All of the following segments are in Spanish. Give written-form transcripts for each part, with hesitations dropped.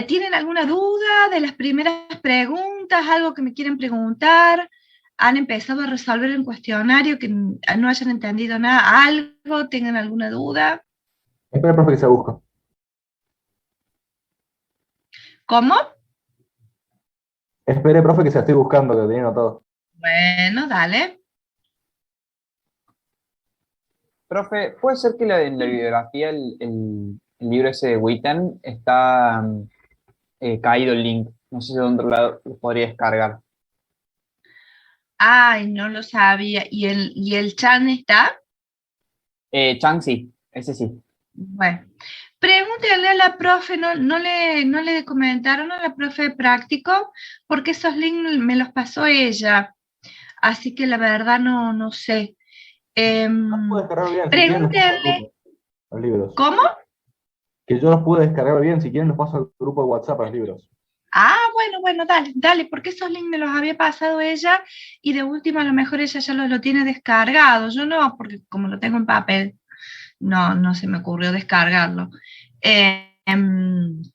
¿Tienen alguna duda de las primeras preguntas? ¿Algo que me quieren preguntar? ¿Han empezado a resolver el cuestionario que no hayan entendido nada? ¿Algo? ¿Tengan alguna duda? Espera, profe, que se busca. ¿Cómo? Espere, profe, que se estoy buscando, que lo tenía anotado. Bueno, dale. Profe, ¿puede ser que en la bibliografía, el libro ese de Witten, está caído el link? No sé de dónde lo podría descargar. Ay, no lo sabía. ¿Y el Chan está? Chang sí, ese sí. Bueno, pregúntale a la profe, no le comentaron a la profe de práctico, porque esos links me los pasó ella, así que la verdad no sé. Los pude Em, descargar bien, si quieren los paso al Pregúntenle, grupo, a los libros. ¿cómo? Que yo los pude descargar bien, si quieren los paso al grupo de WhatsApp a los libros. Ah, bueno, dale, porque esos links me los había pasado ella y de última a lo mejor ella ya lo tiene descargado, yo no, porque como lo tengo en papel, no se me ocurrió descargarlo.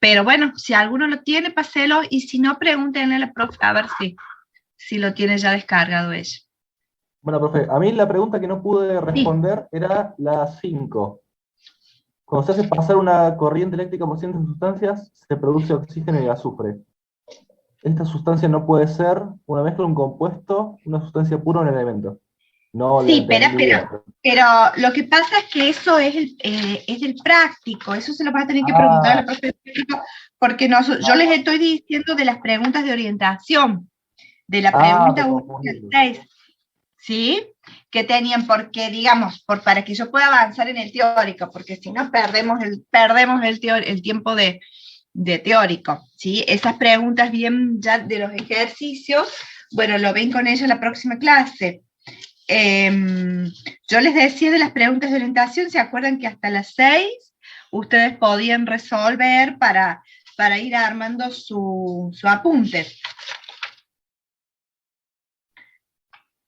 Pero bueno, si alguno lo tiene, páselo y si no, pregúntenle a la profe a ver si lo tiene ya descargado ella. Bueno, profe, a mí la pregunta que no pude Sí. responder era la 5. Cuando se hace pasar una corriente eléctrica por ciertas sustancias, se produce oxígeno y azufre. Esta sustancia no puede ser una mezcla, un compuesto, una sustancia pura o un elemento. No la Sí, entendí. pero lo que pasa es que eso es del práctico, eso se lo vas a tener que preguntar a Ah, la profe del práctico, porque yo les estoy diciendo de las preguntas de orientación, de la me pregunta 1 al confundí. 6, ¿sí? Que tenían, porque digamos, para que yo pueda avanzar en el teórico, porque si no perdemos el tiempo de teórico, ¿sí? Esas preguntas bien ya de los ejercicios, bueno, lo ven con ella en la próxima clase. Yo les decía de las preguntas de orientación, ¿se acuerdan que hasta las 6 ustedes podían resolver para ir armando su apunte?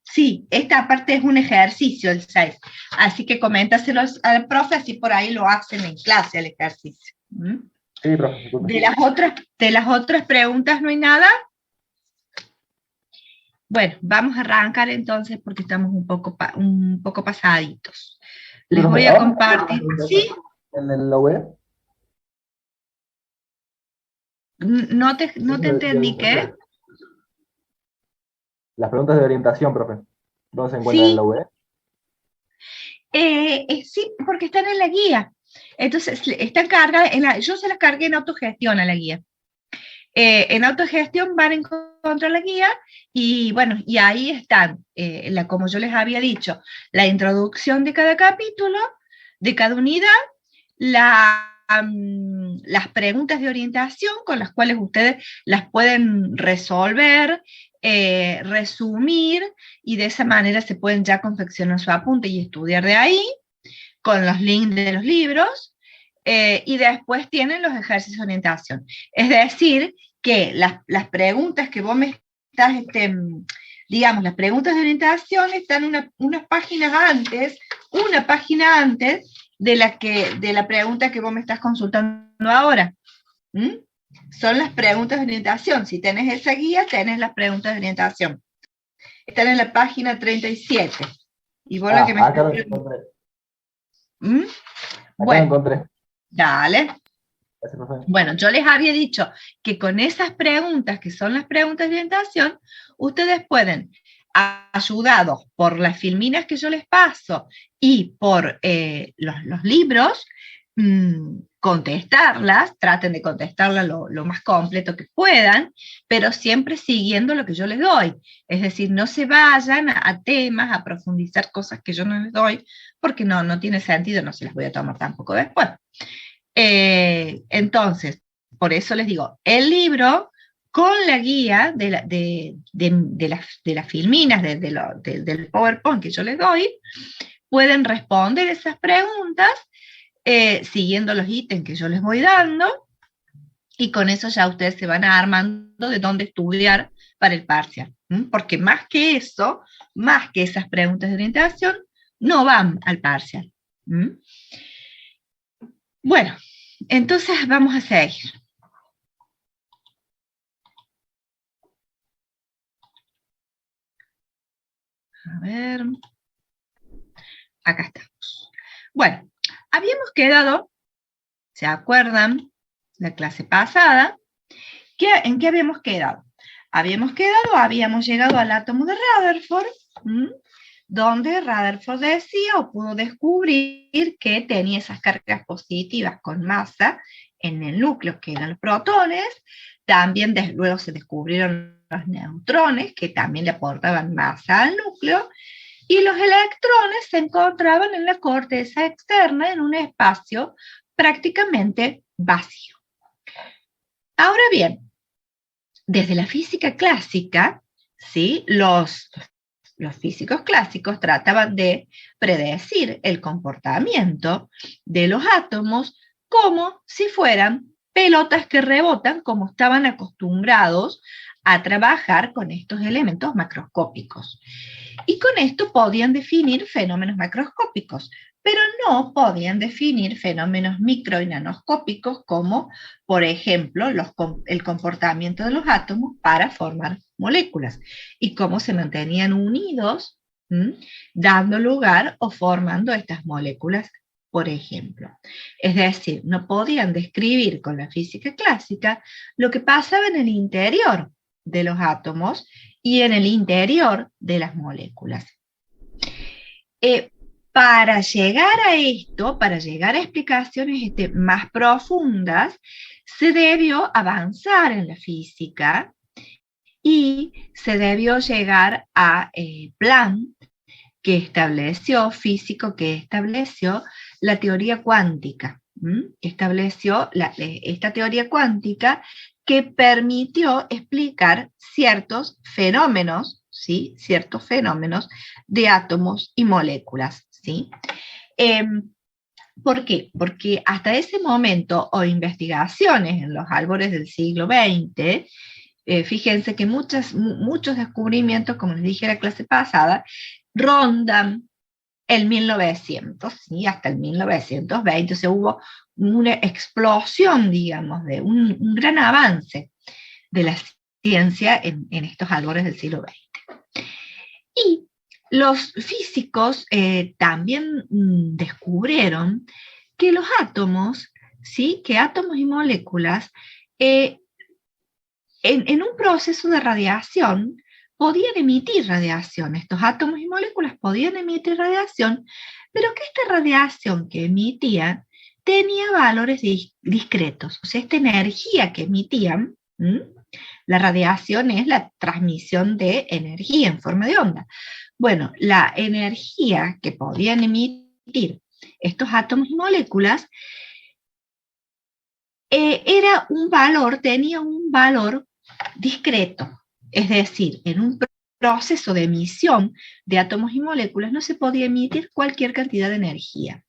Sí, esta parte es un ejercicio, el 6. Así que coméntaselos al profe, así por ahí lo hacen en clase el ejercicio. ¿Mm? Sí, profe, disculpe. De las otras preguntas no hay nada. Bueno, vamos a arrancar entonces porque estamos un poco pasaditos. Sí, Les profe, voy a ahora están las compartir. preguntas ¿Sí? en la web. No te entendí, ¿qué? Las preguntas de orientación, profe. ¿Dónde se encuentran en la Sí, web? sí, porque están en la guía. Entonces, están cargadas, yo se las cargué en autogestión a la guía. En autogestión van a encontrar la guía y bueno, y ahí están, como yo les había dicho, la introducción de cada capítulo, de cada unidad, las preguntas de orientación con las cuales ustedes las pueden resolver, resumir, y de esa manera se pueden ya confeccionar su apunte y estudiar de ahí, con los links de los libros, y después tienen los ejercicios de orientación. Es decir, que las preguntas que vos me estás, digamos, las preguntas de orientación están unas páginas antes, una página antes de la pregunta que vos me estás consultando ahora. ¿Mm? Son las preguntas de orientación. Si tenés esa guía, tenés las preguntas de orientación. Están en la página 37. Y vos la que me Acá estás lo preguntando. encontré. ¿Mm? Acá lo Bueno, encontré. dale. Gracias, profe. Bueno, yo les había dicho que con esas preguntas, que son las preguntas de orientación, ustedes pueden, ayudados por las filminas que yo les paso y por los libros, contestarlas, traten de contestarlas lo más completo que puedan, pero siempre siguiendo lo que yo les doy. Es decir, no se vayan a temas, a profundizar cosas que yo no les doy, porque no tiene sentido, no se las voy a tomar tampoco después. Entonces, por eso les digo, el libro con la guía de las filminas, del PowerPoint que yo les doy, pueden responder esas preguntas siguiendo los ítems que yo les voy dando, y con eso ya ustedes se van armando de dónde estudiar para el parcial. Porque más que eso, más que esas preguntas de orientación, no van al parcial. Bueno, entonces vamos a seguir. A ver, acá estamos. Bueno, habíamos quedado, ¿se acuerdan? La clase pasada, ¿en qué habíamos quedado? Habíamos llegado al átomo de Rutherford, donde Rutherford decía o pudo descubrir que tenía esas cargas positivas con masa en el núcleo, que eran los protones. También luego se descubrieron los neutrones, que también le aportaban masa al núcleo, y los electrones se encontraban en la corteza externa en un espacio prácticamente vacío. Ahora bien, desde la física clásica, ¿sí? Los físicos clásicos trataban de predecir el comportamiento de los átomos como si fueran pelotas que rebotan, como estaban acostumbrados a trabajar con estos elementos macroscópicos. Y con esto podían definir fenómenos macroscópicos, pero no podían definir fenómenos micro y nanoscópicos como, por ejemplo, el comportamiento de los átomos para formar moléculas y cómo se mantenían unidos, dando lugar o formando estas moléculas, por ejemplo. Es decir, no podían describir con la física clásica lo que pasaba en el interior de los átomos y en el interior de las moléculas. Para llegar a esto, para llegar a explicaciones más profundas, se debió avanzar en la física y se debió llegar a Planck, físico que estableció la teoría cuántica. Estableció esta teoría cuántica que permitió explicar ciertos fenómenos, ¿sí? Ciertos fenómenos de átomos y moléculas, ¿sí? ¿Por qué? Porque hasta ese momento, o investigaciones en los albores del siglo XX, fíjense que muchos descubrimientos, como les dije en la clase pasada, rondan el 1900, ¿sí? Hasta el 1920, o sea, hubo una explosión, digamos, de un gran avance de la ciencia en estos albores del siglo XX. Y los físicos también descubrieron que los átomos, ¿sí? Que átomos y moléculas, en un proceso de radiación, podían emitir radiación. Estos átomos y moléculas podían emitir radiación, pero que esta radiación que emitían tenía valores discretos. O sea, esta energía que emitían, la radiación es la transmisión de energía en forma de onda. Bueno, la energía que podían emitir estos átomos y moléculas tenía un valor discreto. Es decir, en un proceso de emisión de átomos y moléculas no se podía emitir cualquier cantidad de energía,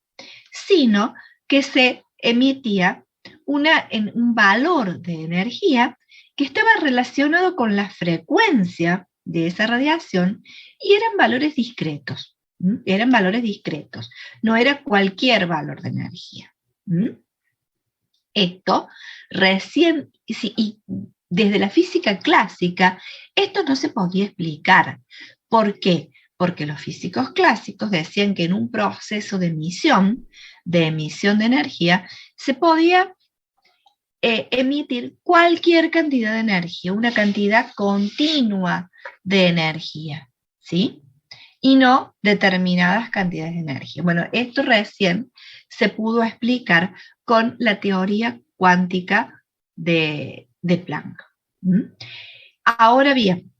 sino que se emitía un valor de energía que estaba relacionado con la frecuencia de esa radiación y eran valores discretos. Eran valores discretos, no era cualquier valor de energía. Esto recién, y desde la física clásica, esto no se podía explicar. ¿Por qué? Porque los físicos clásicos decían que en un proceso de emisión de energía, se podía emitir cualquier cantidad de energía, una cantidad continua de energía, ¿sí? Y no determinadas cantidades de energía. Bueno, esto recién se pudo explicar con la teoría cuántica de Planck. Ahora bien,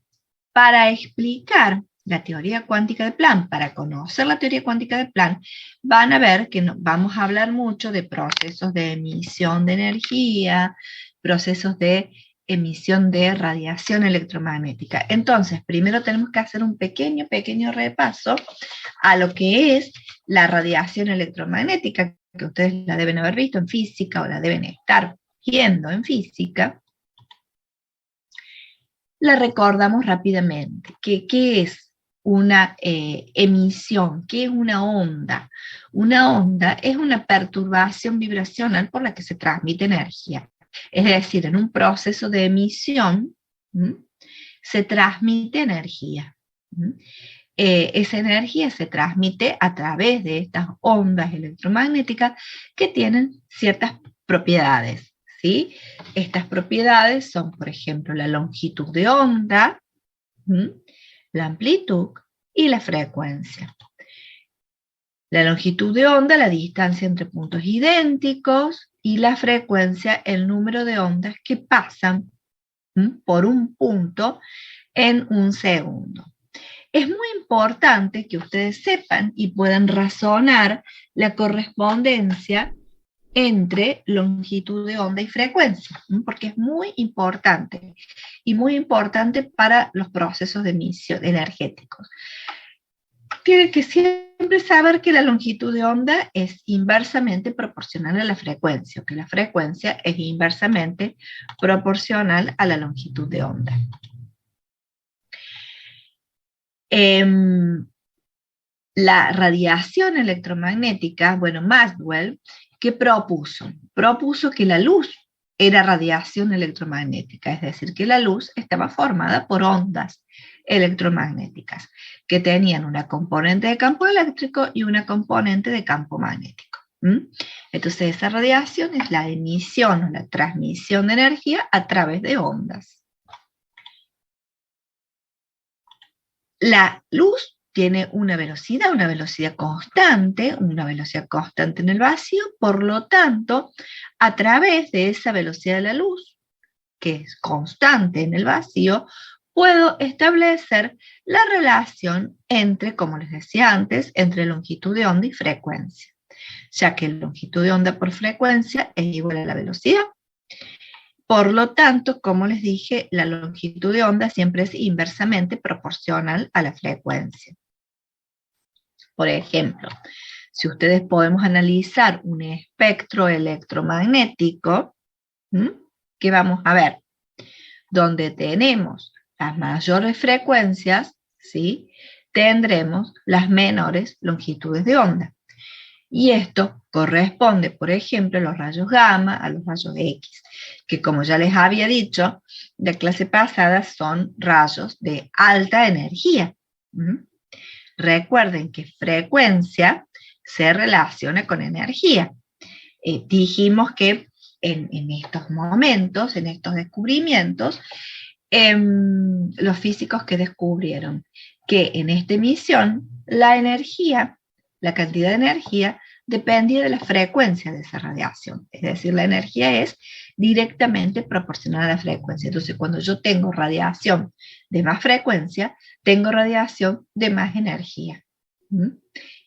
para explicar la teoría cuántica de Planck, para conocer la teoría cuántica de Planck, van a ver que vamos a hablar mucho de procesos de emisión de energía, procesos de emisión de radiación electromagnética. Entonces, primero tenemos que hacer un pequeño repaso a lo que es la radiación electromagnética, que ustedes la deben haber visto en física o la deben estar viendo en física. La recordamos rápidamente. ¿Qué es una emisión? ¿Qué es una onda? Una onda es una perturbación vibracional por la que se transmite energía. Es decir, en un proceso de emisión se transmite energía. esa energía se transmite a través de estas ondas electromagnéticas que tienen ciertas propiedades, ¿sí? Estas propiedades son, por ejemplo, la longitud de onda, la amplitud y la frecuencia. La longitud de onda, la distancia entre puntos idénticos, y la frecuencia, el número de ondas que pasan por un punto en un segundo. Es muy importante que ustedes sepan y puedan razonar la correspondencia entre longitud de onda y frecuencia, porque es muy importante, y muy importante para los procesos de emisión energéticos. Tienen que siempre saber que la longitud de onda es inversamente proporcional a la frecuencia, o que la frecuencia es inversamente proporcional a la longitud de onda. La radiación electromagnética, bueno, Maxwell, ¿qué propuso? Propuso que la luz era radiación electromagnética, es decir, que la luz estaba formada por ondas electromagnéticas, que tenían una componente de campo eléctrico y una componente de campo magnético. Entonces, esa radiación es la emisión o la transmisión de energía a través de ondas. La luz tiene una velocidad constante en el vacío, por lo tanto, a través de esa velocidad de la luz, que es constante en el vacío, puedo establecer la relación entre, como les decía antes, entre longitud de onda y frecuencia, ya que longitud de onda por frecuencia es igual a la velocidad. Por lo tanto, como les dije, la longitud de onda siempre es inversamente proporcional a la frecuencia. Por ejemplo, si ustedes podemos analizar un espectro electromagnético, ¿qué vamos a ver? Donde tenemos las mayores frecuencias, ¿sí?, tendremos las menores longitudes de onda. Y esto corresponde, por ejemplo, a los rayos gamma, a los rayos X, que como ya les había dicho, de la clase pasada son rayos de alta energía. Recuerden que frecuencia se relaciona con energía. Dijimos que en estos momentos, en estos descubrimientos, los físicos que descubrieron que en esta emisión la energía, la cantidad de energía, dependía de la frecuencia de esa radiación. Es decir, la energía es directamente proporcional a la frecuencia. Entonces, cuando yo tengo radiación de más frecuencia, tengo radiación de más energía.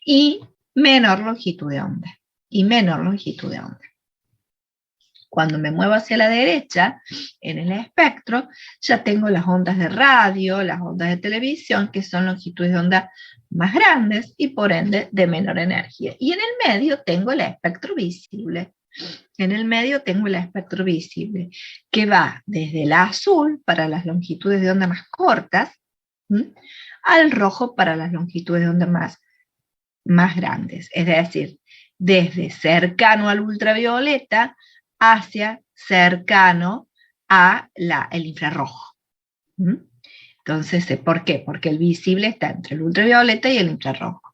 Y menor longitud de onda. Cuando me muevo hacia la derecha, en el espectro, ya tengo las ondas de radio, las ondas de televisión, que son longitudes de onda más grandes y por ende de menor energía. Y en el medio tengo el espectro visible. Que va desde el azul para las longitudes de onda más cortas, al rojo para las longitudes de onda más grandes. Es decir, desde cercano al ultravioleta hacia cercano a el infrarrojo. Entonces, ¿por qué? Porque el visible está entre el ultravioleta y el infrarrojo.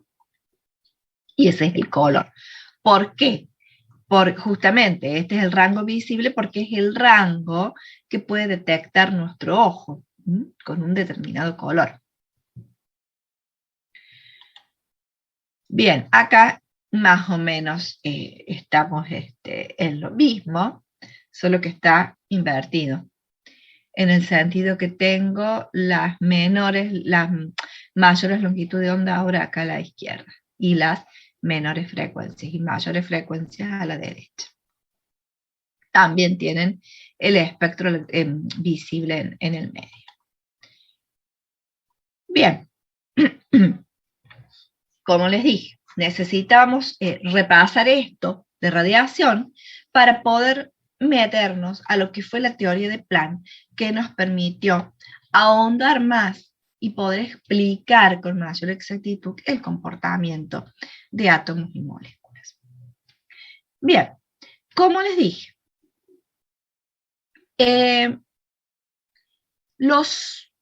Y ese es el color. ¿Por qué? Justamente este es el rango visible porque es el rango que puede detectar nuestro ojo con un determinado color. Bien, acá más o menos estamos en lo mismo, solo que está invertido, en el sentido que tengo las mayores longitudes de onda ahora acá a la izquierda, y las menores frecuencias y mayores frecuencias a la derecha. También tienen el espectro visible en el medio. Bien. Como les dije, necesitamos repasar esto de radiación para poder meternos a lo que fue la teoría de Planck, que nos permitió ahondar más y poder explicar con mayor exactitud el comportamiento de átomos y moléculas. Bien, como les dije, los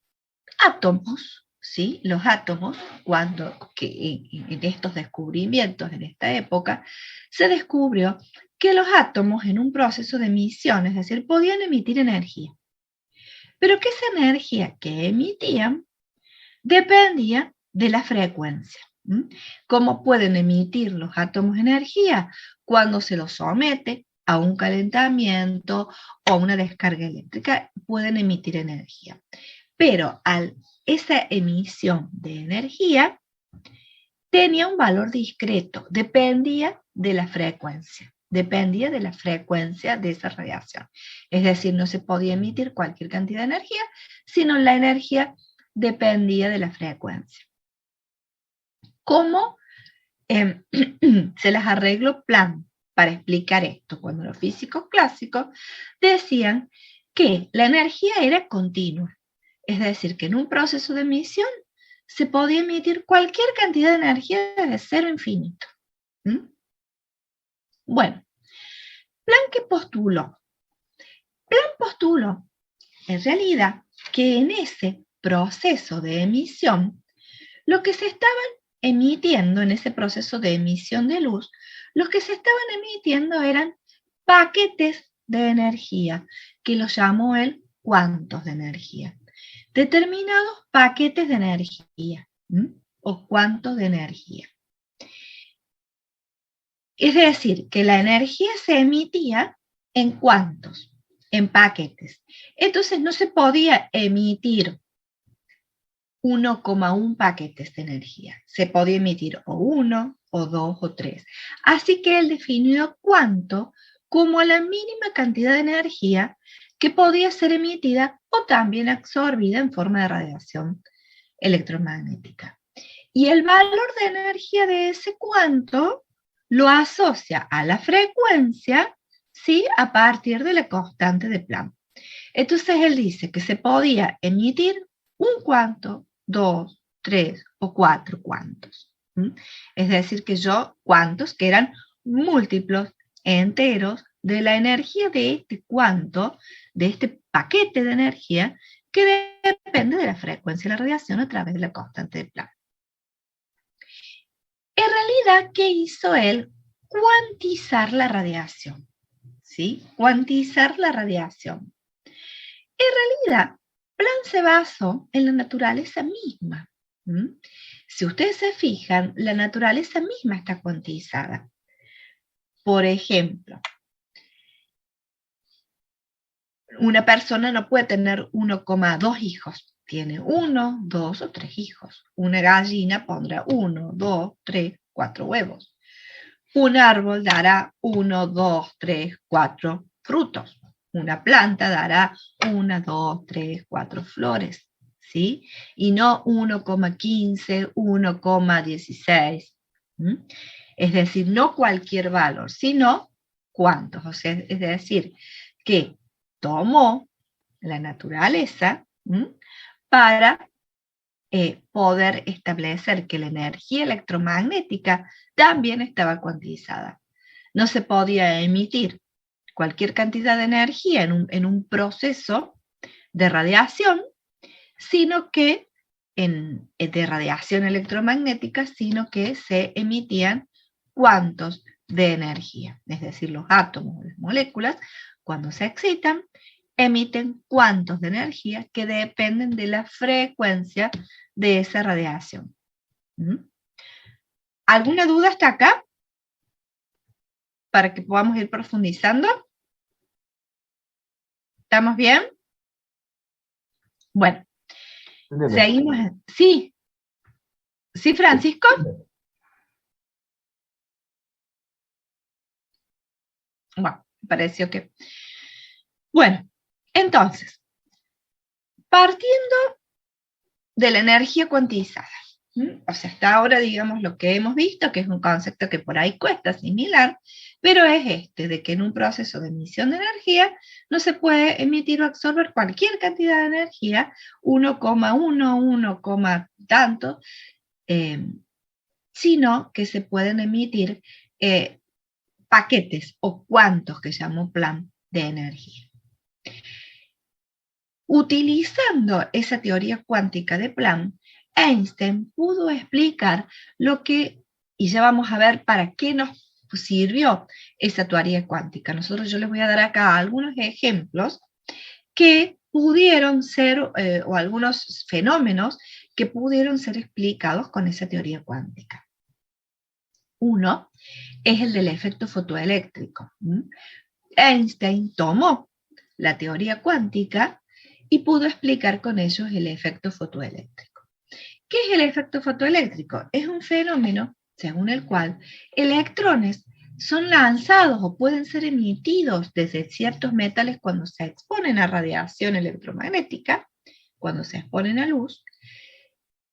átomos, ¿sí? Los átomos, en estos descubrimientos, en esta época, se descubrió que los átomos en un proceso de emisión, es decir, podían emitir energía, pero que esa energía que emitían dependía de la frecuencia. ¿Cómo pueden emitir los átomos energía? Cuando se los somete a un calentamiento o una descarga eléctrica, pueden emitir energía. Pero esa emisión de energía tenía un valor discreto, dependía de la frecuencia de esa radiación. Es decir, no se podía emitir cualquier cantidad de energía, sino la energía dependía de la frecuencia. ¿Cómo se las arregló Planck para explicar esto? Cuando los físicos clásicos decían que la energía era continua, es decir, que en un proceso de emisión se podía emitir cualquier cantidad de energía desde cero a infinito. Bueno, Planck postuló en realidad que en ese proceso de emisión, lo que se estaban emitiendo en ese proceso de emisión de luz, los que se estaban emitiendo eran paquetes de energía, que los llamó él cuantos de energía. Determinados paquetes de energía, o cuantos de energía. Es decir, que la energía se emitía en cuantos, en paquetes. Entonces no se podía emitir 1,1 paquetes de energía. Se podía emitir o 1, o 2, o 3. Así que él definió cuanto como la mínima cantidad de energía que podía ser emitida o también absorbida en forma de radiación electromagnética. Y el valor de energía de ese cuanto lo asocia a la frecuencia, ¿sí? A partir de la constante de Planck. Entonces él dice que se podía emitir un cuanto, 2, 3 o 4 cuantos. Es decir, cuantos que eran múltiplos enteros de la energía de este cuanto, de este paquete de energía, que depende de la frecuencia de la radiación a través de la constante de Planck. En realidad, ¿qué hizo él? Cuantizar la radiación. ¿Sí? Cuantizar la radiación. En realidad, Planck se basó en la naturaleza misma. Si ustedes se fijan, la naturaleza misma está cuantizada. Por ejemplo, una persona no puede tener 1,2 hijos. Tiene 1, 2 o 3 hijos. Una gallina pondrá 1, 2, 3, 4 huevos. Un árbol dará 1, 2, 3, 4 frutos. Una planta dará 1, 2, 3, 4 flores, ¿sí? Y no 1,15, 1,16. Es decir, no cualquier valor, sino cuántos. O sea, es decir, que tomó la naturaleza para poder establecer que la energía electromagnética también estaba cuantizada. No se podía emitir cualquier cantidad de energía en un proceso de radiación, de radiación electromagnética, sino que se emitían cuantos de energía. Es decir, los átomos, las moléculas, cuando se excitan, emiten cuantos de energía que dependen de la frecuencia de esa radiación. ¿Alguna duda hasta acá? Para que podamos ir profundizando. ¿Estamos bien? Bueno, seguimos. Sí. ¿Sí, Francisco? Bueno, me pareció que... Bueno, entonces, partiendo de la energía cuantizada, o sea, hasta ahora, digamos, lo que hemos visto, que es un concepto que por ahí cuesta asimilar, pero es de que en un proceso de emisión de energía no se puede emitir o absorber cualquier cantidad de energía, 1,1, 1, tanto, sino que se pueden emitir paquetes o cuantos que llamó Planck de energía. Utilizando esa teoría cuántica de Planck, Einstein pudo explicar lo que, y ya vamos a ver para qué nos sirvió esa teoría cuántica. Yo les voy a dar acá algunos ejemplos que pudieron ser, o algunos fenómenos que pudieron ser explicados con esa teoría cuántica. Uno es el del efecto fotoeléctrico. Einstein tomó la teoría cuántica y pudo explicar con ellos el efecto fotoeléctrico. ¿Qué es el efecto fotoeléctrico? Es un fenómeno según el cual electrones son lanzados o pueden ser emitidos desde ciertos metales cuando se exponen a radiación electromagnética, cuando se exponen a luz,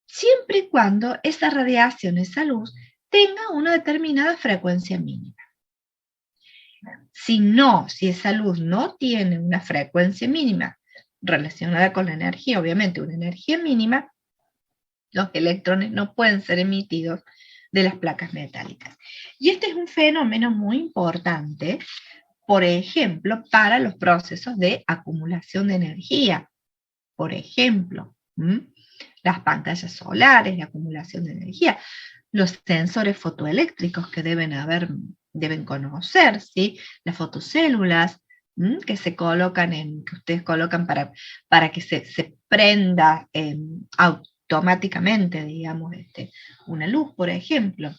siempre y cuando esa radiación, esa luz, tenga una determinada frecuencia mínima. Si esa luz no tiene una frecuencia mínima relacionada con la energía, obviamente una energía mínima, los electrones no pueden ser emitidos de las placas metálicas. Y este es un fenómeno muy importante, por ejemplo, para los procesos de acumulación de energía. Por ejemplo, las pantallas solares, la acumulación de energía, los sensores fotoeléctricos que deben conocer, ¿sí? Las fotocélulas que se colocan que ustedes colocan para que se prenda automáticamente, digamos, una luz, por ejemplo.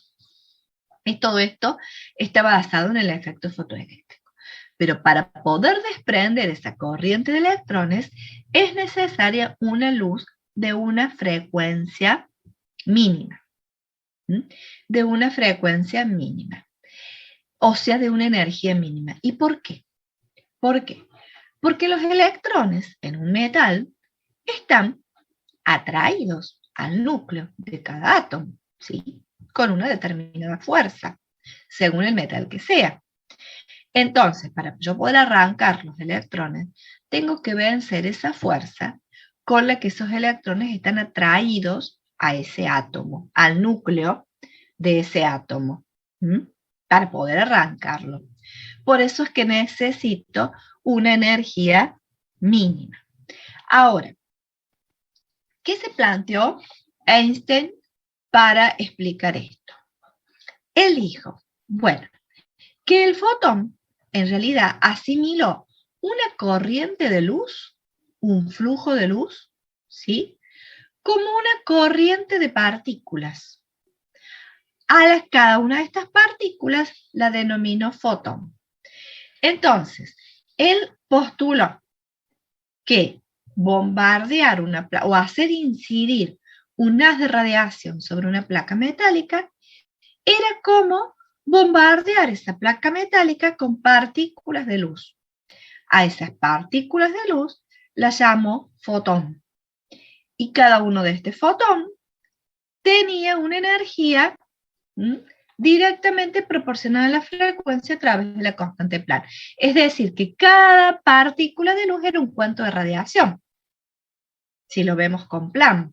Y todo esto está basado en el efecto fotoeléctrico. Pero para poder desprender esa corriente de electrones es necesaria una luz de una frecuencia mínima. De una frecuencia mínima. O sea, de una energía mínima. ¿Y por qué? ¿Por qué? Porque los electrones en un metal están atraídos al núcleo de cada átomo, ¿sí? Con una determinada fuerza, según el metal que sea. Entonces, para yo poder arrancar los electrones, tengo que vencer esa fuerza con la que esos electrones están atraídos a ese átomo, al núcleo de ese átomo, para poder arrancarlo. Por eso es que necesito una energía mínima. Ahora, ¿qué se planteó Einstein para explicar esto? Él dijo, bueno, que el fotón en realidad asimiló una corriente de luz, un flujo de luz, ¿sí? Como una corriente de partículas. Cada una de estas partículas la denominó fotón. Entonces, él postuló que bombardear o hacer incidir un haz de radiación sobre una placa metálica era como bombardear esa placa metálica con partículas de luz. A esas partículas de luz las llamó fotón. Y cada uno de este fotón tenía una energía directamente proporcional a la frecuencia a través de la constante Planck. Es decir, que cada partícula de luz era un cuento de radiación, si lo vemos con Planck.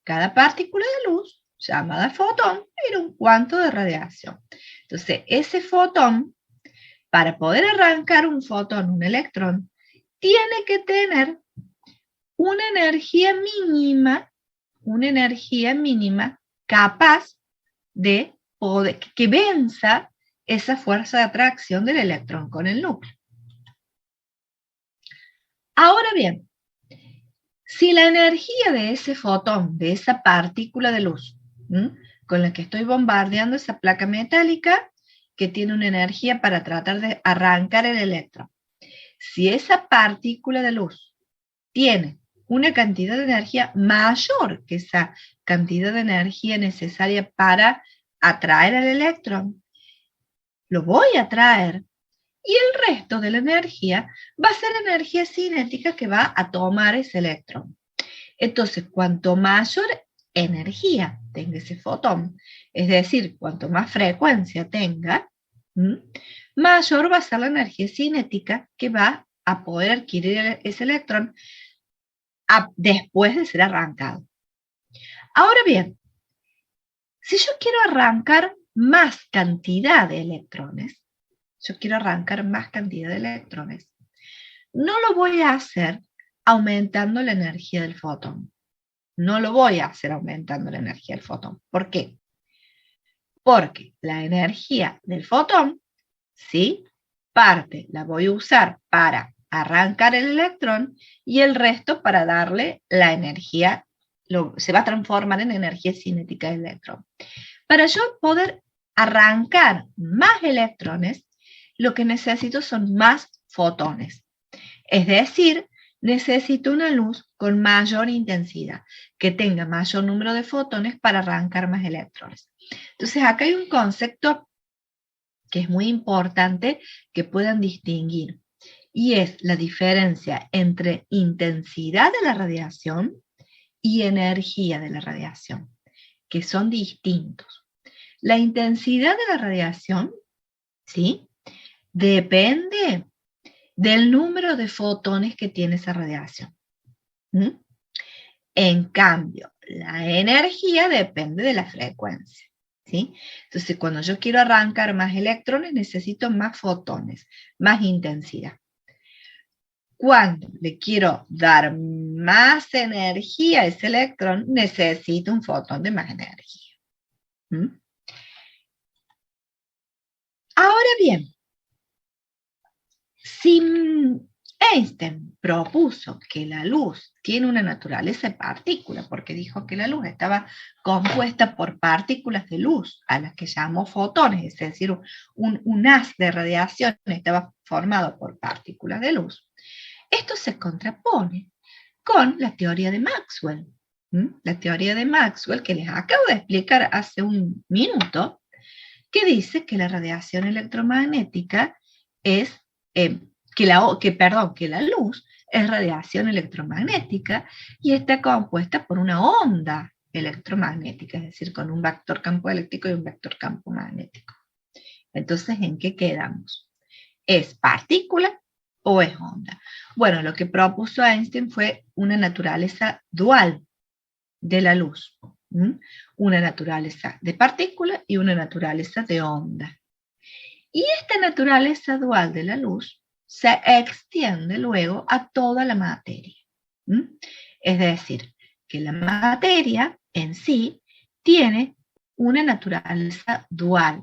Cada partícula de luz, llamada fotón, era un cuanto de radiación. Entonces, ese fotón, para poder arrancar un fotón, un electrón, tiene que tener una energía mínima capaz de poder, que venza esa fuerza de atracción del electrón con el núcleo. Ahora bien, si la energía de ese fotón, de esa partícula de luz, con la que estoy bombardeando esa placa metálica, que tiene una energía para tratar de arrancar el electrón, si esa partícula de luz tiene una cantidad de energía mayor que esa cantidad de energía necesaria para atraer al electrón, lo voy a atraer y el resto de la energía va a ser energía cinética que va a tomar ese electrón. Entonces, cuanto mayor energía tenga ese fotón, es decir, cuanto más frecuencia tenga, mayor va a ser la energía cinética que va a poder adquirir ese electrón después de ser arrancado. Ahora bien, si yo quiero arrancar más cantidad de electrones, no lo voy a hacer aumentando la energía del fotón. No lo voy a hacer aumentando la energía del fotón. ¿Por qué? Porque la energía del fotón, ¿sí? Parte la voy a usar para arrancar el electrón y el resto para darle la energía, se va a transformar en energía cinética del electrón. Para yo poder arrancar más electrones, lo que necesito son más fotones. Es decir, necesito una luz con mayor intensidad, que tenga mayor número de fotones para arrancar más electrones. Entonces, acá hay un concepto que es muy importante que puedan distinguir, y es la diferencia entre intensidad de la radiación y energía de la radiación, que son distintos. La intensidad de la radiación, ¿sí?, depende del número de fotones que tiene esa radiación. En cambio, la energía depende de la frecuencia, ¿sí? Entonces, cuando yo quiero arrancar más electrones, necesito más fotones, más intensidad. Cuando le quiero dar más energía a ese electrón, necesito un fotón de más energía. Ahora bien, si Einstein propuso que la luz tiene una naturaleza de partícula, porque dijo que la luz estaba compuesta por partículas de luz, a las que llamó fotones, es decir, un haz de radiación estaba formado por partículas de luz. Esto se contrapone con la teoría de Maxwell. La teoría de Maxwell, que les acabo de explicar hace un minuto, que dice que la radiación electromagnética es, que la luz es radiación electromagnética y está compuesta por una onda electromagnética, es decir, con un vector campo eléctrico y un vector campo magnético. Entonces, ¿en qué quedamos? ¿Es partícula o es onda? Bueno, lo que propuso Einstein fue una naturaleza dual de la luz. Una naturaleza de partícula y una naturaleza de onda. Y esta naturaleza dual de la luz se extiende luego a toda la materia. Es decir, que la materia en sí tiene una naturaleza dual.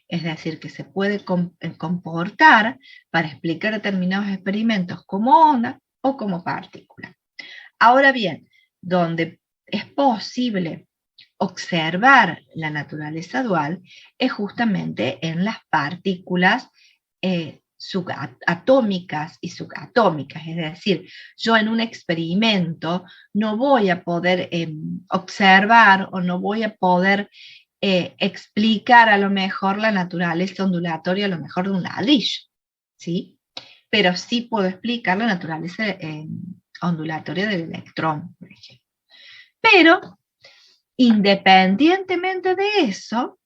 Es decir, que se puede comportar para explicar determinados experimentos como onda o como partícula. Ahora bien, donde es posible observar la naturaleza dual es justamente en las partículas subatómicas y subatómicas, es decir, yo en un experimento no voy a poder observar o no voy a poder explicar a lo mejor la naturaleza ondulatoria a lo mejor de un ladrillo, ¿sí? Pero sí puedo explicar la naturaleza ondulatoria del electrón, por ejemplo. Pero, independientemente de eso,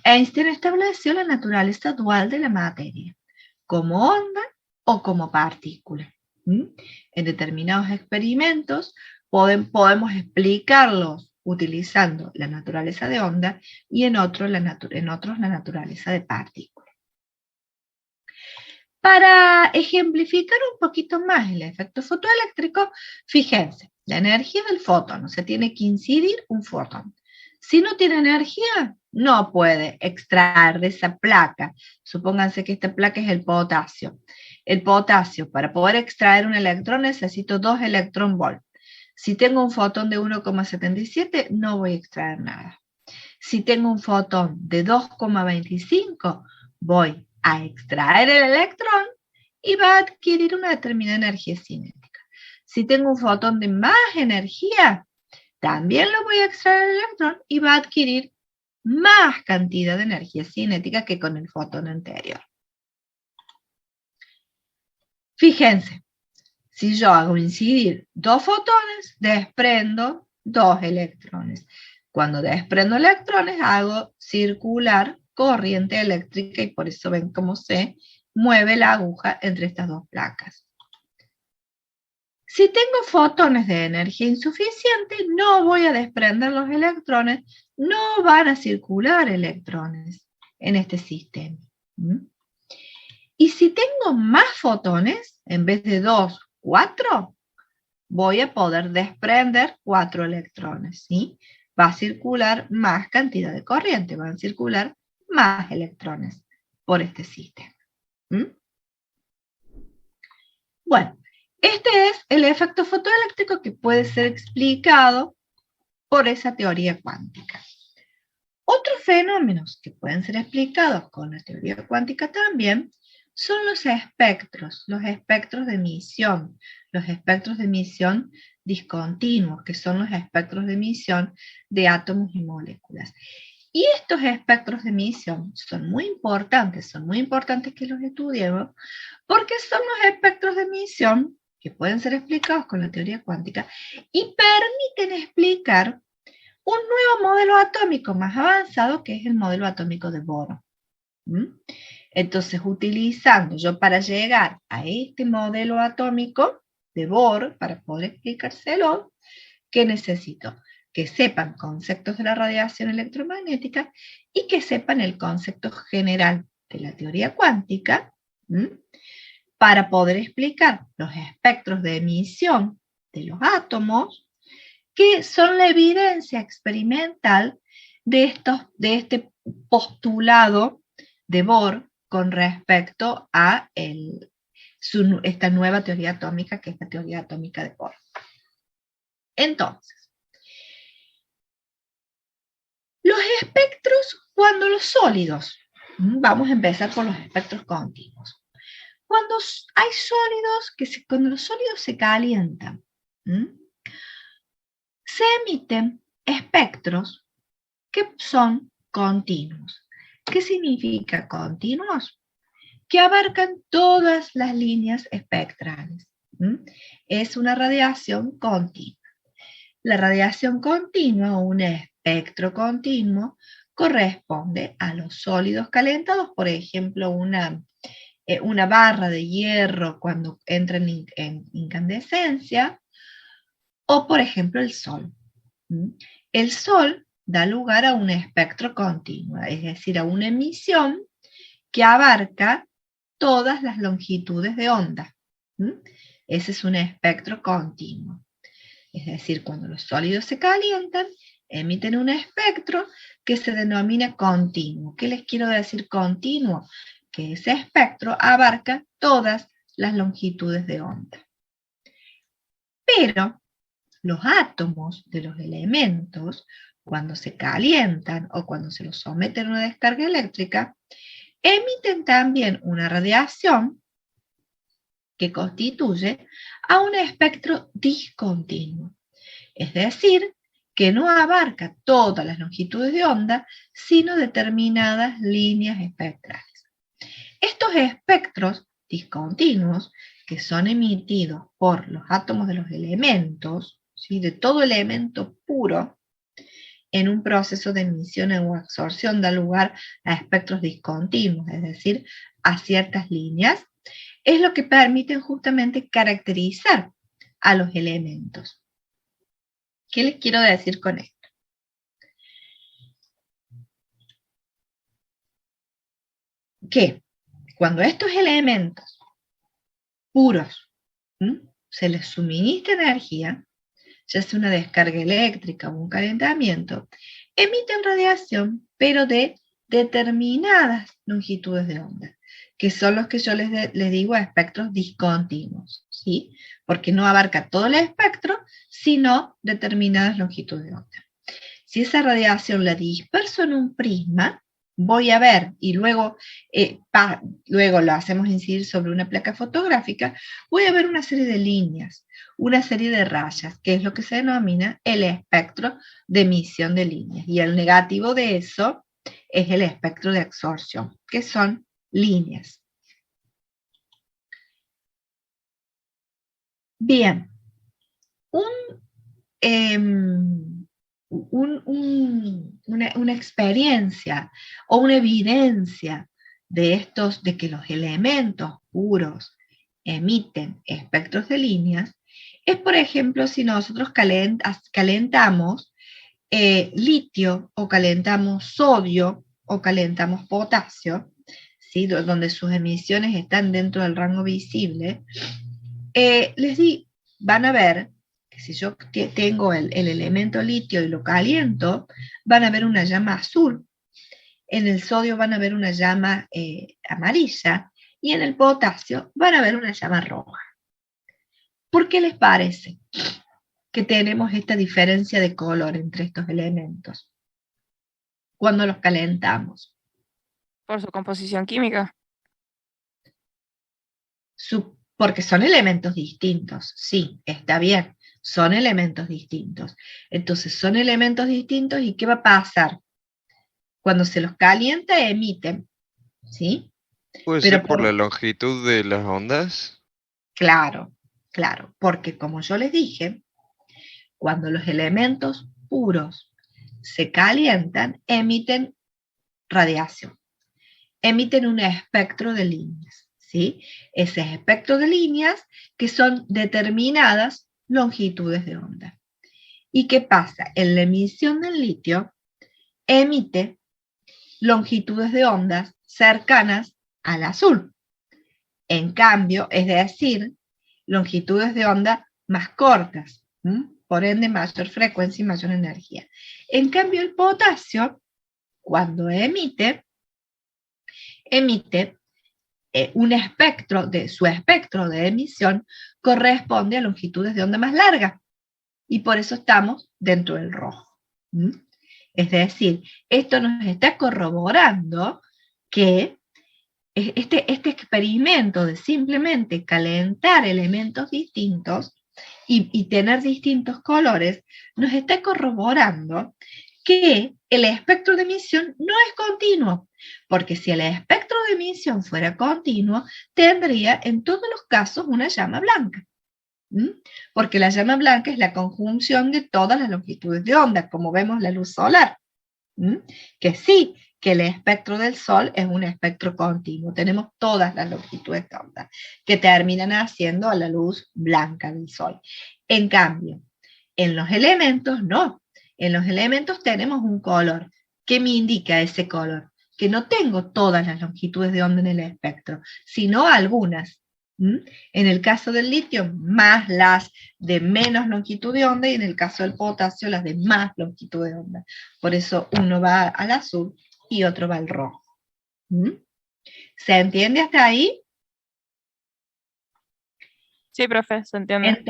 Einstein estableció la naturaleza dual de la materia, como onda o como partícula. En determinados experimentos podemos explicarlos utilizando la naturaleza de onda y en otros la naturaleza de partícula. Para ejemplificar un poquito más el efecto fotoeléctrico, fíjense, la energía del fotón, o sea, tiene que incidir un fotón. Si no tiene energía, no puede extraer de esa placa. Supónganse que esta placa es el potasio. El potasio, para poder extraer un electrón, necesito 2 electronvolts. Si tengo un fotón de 1,77, no voy a extraer nada. Si tengo un fotón de 2,25, voy a extraer el electrón y va a adquirir una determinada energía cinética. Si tengo un fotón de más energía, también lo voy a extraer el electrón y va a adquirir más cantidad de energía cinética que con el fotón anterior. Fíjense, si yo hago incidir 2 fotones, desprendo 2 electrones. Cuando desprendo electrones, hago circular corriente eléctrica y por eso ven cómo se mueve la aguja entre estas 2 placas. Si tengo fotones de energía insuficiente, no voy a desprender los electrones, no van a circular electrones en este sistema. Y si tengo más fotones, en vez de 2, 4, voy a poder desprender 4 electrones, ¿sí? Va a circular más cantidad de corriente, van a circular más electrones por este sistema. ¿Mm? Bueno, este es el efecto fotoeléctrico que puede ser explicado por esa teoría cuántica. Otros fenómenos que pueden ser explicados con la teoría cuántica también son los espectros de emisión, los espectros de emisión discontinuos, que son los espectros de emisión de átomos y moléculas. Y estos espectros de emisión son muy importantes que los estudiemos, porque son los espectros de emisión que pueden ser explicados con la teoría cuántica y permiten explicar un nuevo modelo atómico más avanzado, que es el modelo atómico de Bohr. Entonces, utilizando yo para llegar a este modelo atómico de Bohr, para poder explicárselo, ¿qué necesito? Que sepan conceptos de la radiación electromagnética y que sepan el concepto general de la teoría cuántica, para poder explicar los espectros de emisión de los átomos, que son la evidencia experimental de este postulado de Bohr con respecto a esta nueva teoría atómica, que es la teoría atómica de Bohr. Entonces, los espectros cuando los sólidos, vamos a empezar por los espectros continuos. Cuando hay sólidos, cuando los sólidos se calientan, se emiten espectros que son continuos. ¿Qué significa continuos? Que abarcan todas las líneas espectrales. Es una radiación continua. La radiación continua o un espectro continuo corresponde a los sólidos calentados, por ejemplo, una barra de hierro cuando entra en incandescencia, o por ejemplo el Sol. El Sol da lugar a un espectro continuo, es decir, a una emisión que abarca todas las longitudes de onda. Ese es un espectro continuo. Es decir, cuando los sólidos se calientan, emiten un espectro que se denomina continuo. ¿Qué les quiero decir continuo? Que ese espectro abarca todas las longitudes de onda. Pero los átomos de los elementos, cuando se calientan o cuando se los someten a una descarga eléctrica, emiten también una radiación que constituye a un espectro discontinuo. Es decir, que no abarca todas las longitudes de onda, sino determinadas líneas espectrales. Estos espectros discontinuos, que son emitidos por los átomos de los elementos, ¿sí?, de todo elemento puro, en un proceso de emisión o absorción da lugar a espectros discontinuos, es decir, a ciertas líneas, es lo que permiten justamente caracterizar a los elementos. ¿Qué les quiero decir con esto? Que cuando estos elementos puros se les suministra energía, ya sea una descarga eléctrica o un calentamiento, emiten radiación, pero de determinadas longitudes de onda, que son los que yo les digo espectros discontinuos, ¿sí? Porque no abarca todo el espectro, sino determinadas longitudes de onda. Si esa radiación la disperso en un prisma, voy a ver, y luego lo hacemos incidir sobre una placa fotográfica, voy a ver una serie de líneas, una serie de rayas, que es lo que se denomina el espectro de emisión de líneas. Y el negativo de eso es el espectro de absorción, que son líneas. Bien, una experiencia o una evidencia de que los elementos puros emiten espectros de líneas, es por ejemplo si nosotros calentamos litio o calentamos sodio o calentamos potasio, ¿sí?, donde sus emisiones están dentro del rango visible, van a ver si yo tengo el elemento litio y lo caliento, van a ver una llama azul. En el sodio van a ver una llama amarilla, y en el potasio van a ver una llama roja. ¿Por qué les parece que tenemos esta diferencia de color entre estos elementos cuando los calentamos? Por su composición química. Porque son elementos distintos, sí, está bien, son elementos distintos. Entonces son elementos distintos, ¿y qué va a pasar? Cuando se los calienta, emiten, ¿sí? ¿Puede Pero ser por la longitud de las ondas? claro, claro, porque como yo les dije, cuando los elementos puros se calientan, emiten radiación, emiten un espectro de líneas, ¿sí? Ese espectro de líneas que son determinadas longitudes de onda. ¿Y qué pasa? En la emisión del litio emite longitudes de ondas cercanas al azul. En cambio, es decir, longitudes de onda más cortas, por ende mayor frecuencia y mayor energía. En cambio, el potasio, cuando emite un espectro, su espectro de emisión corresponde a longitudes de onda más largas, y por eso estamos dentro del rojo. Es decir, esto nos está corroborando que este experimento de simplemente calentar elementos distintos y tener distintos colores, nos está corroborando que el espectro de emisión no es continuo, porque si el espectro de emisión fuera continuo, tendría en todos los casos una llama blanca. Porque la llama blanca es la conjunción de todas las longitudes de onda, como vemos la luz solar. Que sí, que el espectro del Sol es un espectro continuo. Tenemos todas las longitudes de onda que terminan haciendo a la luz blanca del Sol. En cambio, en los elementos no. En los elementos tenemos un color. ¿Qué me indica ese color? Que no tengo todas las longitudes de onda en el espectro, sino algunas. En el caso del litio, más las de menos longitud de onda, y en el caso del potasio, las de más longitud de onda. Por eso uno va al azul y otro va al rojo. ¿Se entiende hasta ahí? Sí, profe, se entiende.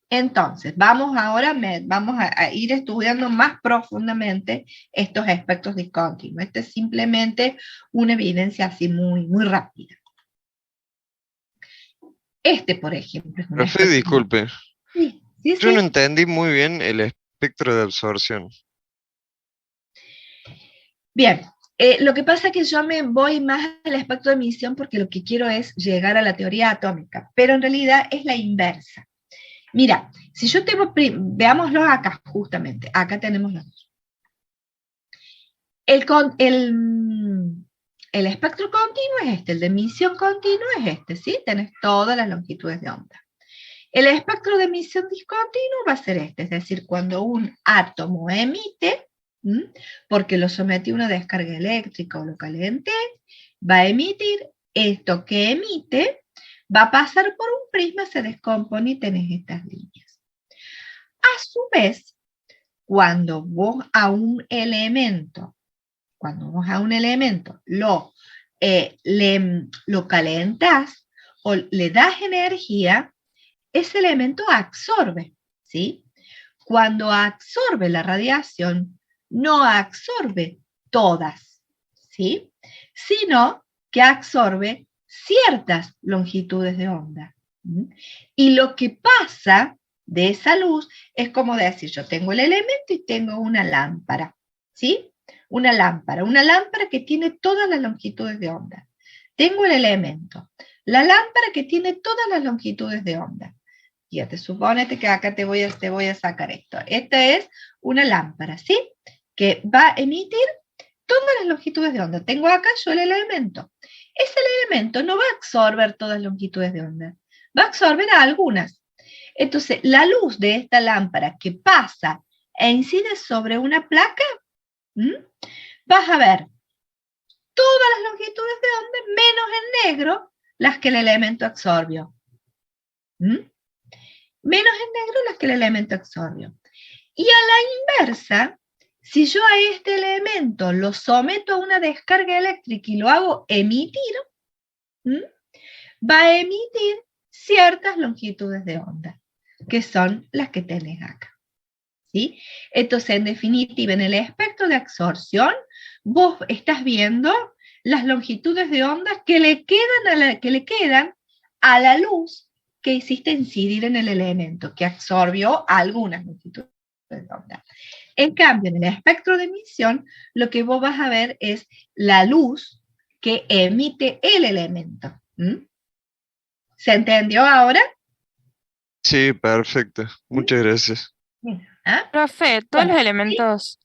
Entonces, vamos ahora a ir estudiando más profundamente estos espectros discontinuos. Esta es simplemente una evidencia así muy, muy rápida. Por ejemplo, es un Profe, espectro. disculpe. Sí. Yo no entendí muy bien el espectro de absorción. Bien, lo que pasa es que yo me voy más al espectro de emisión porque lo que quiero es llegar a la teoría atómica, pero en realidad es la inversa. Mira, si yo tengo, veámoslo acá, justamente, acá tenemos los dos. El espectro continuo es este, el de emisión continua es este, ¿sí? Tenés todas las longitudes de onda. El espectro de emisión discontinuo va a ser este, es decir, cuando un átomo emite, porque lo sometí a una descarga eléctrica o lo calenté, va a emitir esto que emite, va a pasar por un prisma, se descompone y tenés estas líneas. A su vez, cuando vos a un elemento lo calentás o le das energía, ese elemento absorbe, ¿sí? Cuando absorbe la radiación, no absorbe todas, ¿sí? Sino que absorbe ciertas longitudes de onda. Y lo que pasa de esa luz es como decir, yo tengo el elemento y tengo una lámpara, ¿sí? Una lámpara que tiene todas las longitudes de onda. Tengo el elemento, la lámpara que tiene todas las longitudes de onda. Fíjate, supónete que acá te voy a sacar esto. Esta es una lámpara, ¿sí? Que va a emitir todas las longitudes de onda. Tengo acá yo el elemento. Ese elemento no va a absorber todas las longitudes de onda. Va a absorber algunas. Entonces, la luz de esta lámpara que pasa e incide sobre una placa, vas a ver todas las longitudes de onda, menos en negro las que el elemento absorbió. menos en negro las que el elemento absorbió. Y a la inversa, si yo a este elemento lo someto a una descarga eléctrica y lo hago emitir, va a emitir ciertas longitudes de onda, que son las que tenés acá. ¿Sí? Entonces, en definitiva, en el espectro de absorción, vos estás viendo las longitudes de onda que le quedan a la luz que hiciste incidir en el elemento, que absorbió algunas longitudes de onda. En cambio, en el espectro de emisión, lo que vos vas a ver es la luz que emite el elemento. ¿Se entendió ahora? Sí, perfecto. Muchas gracias. ¿Ah? Profe, todos Bueno, los elementos,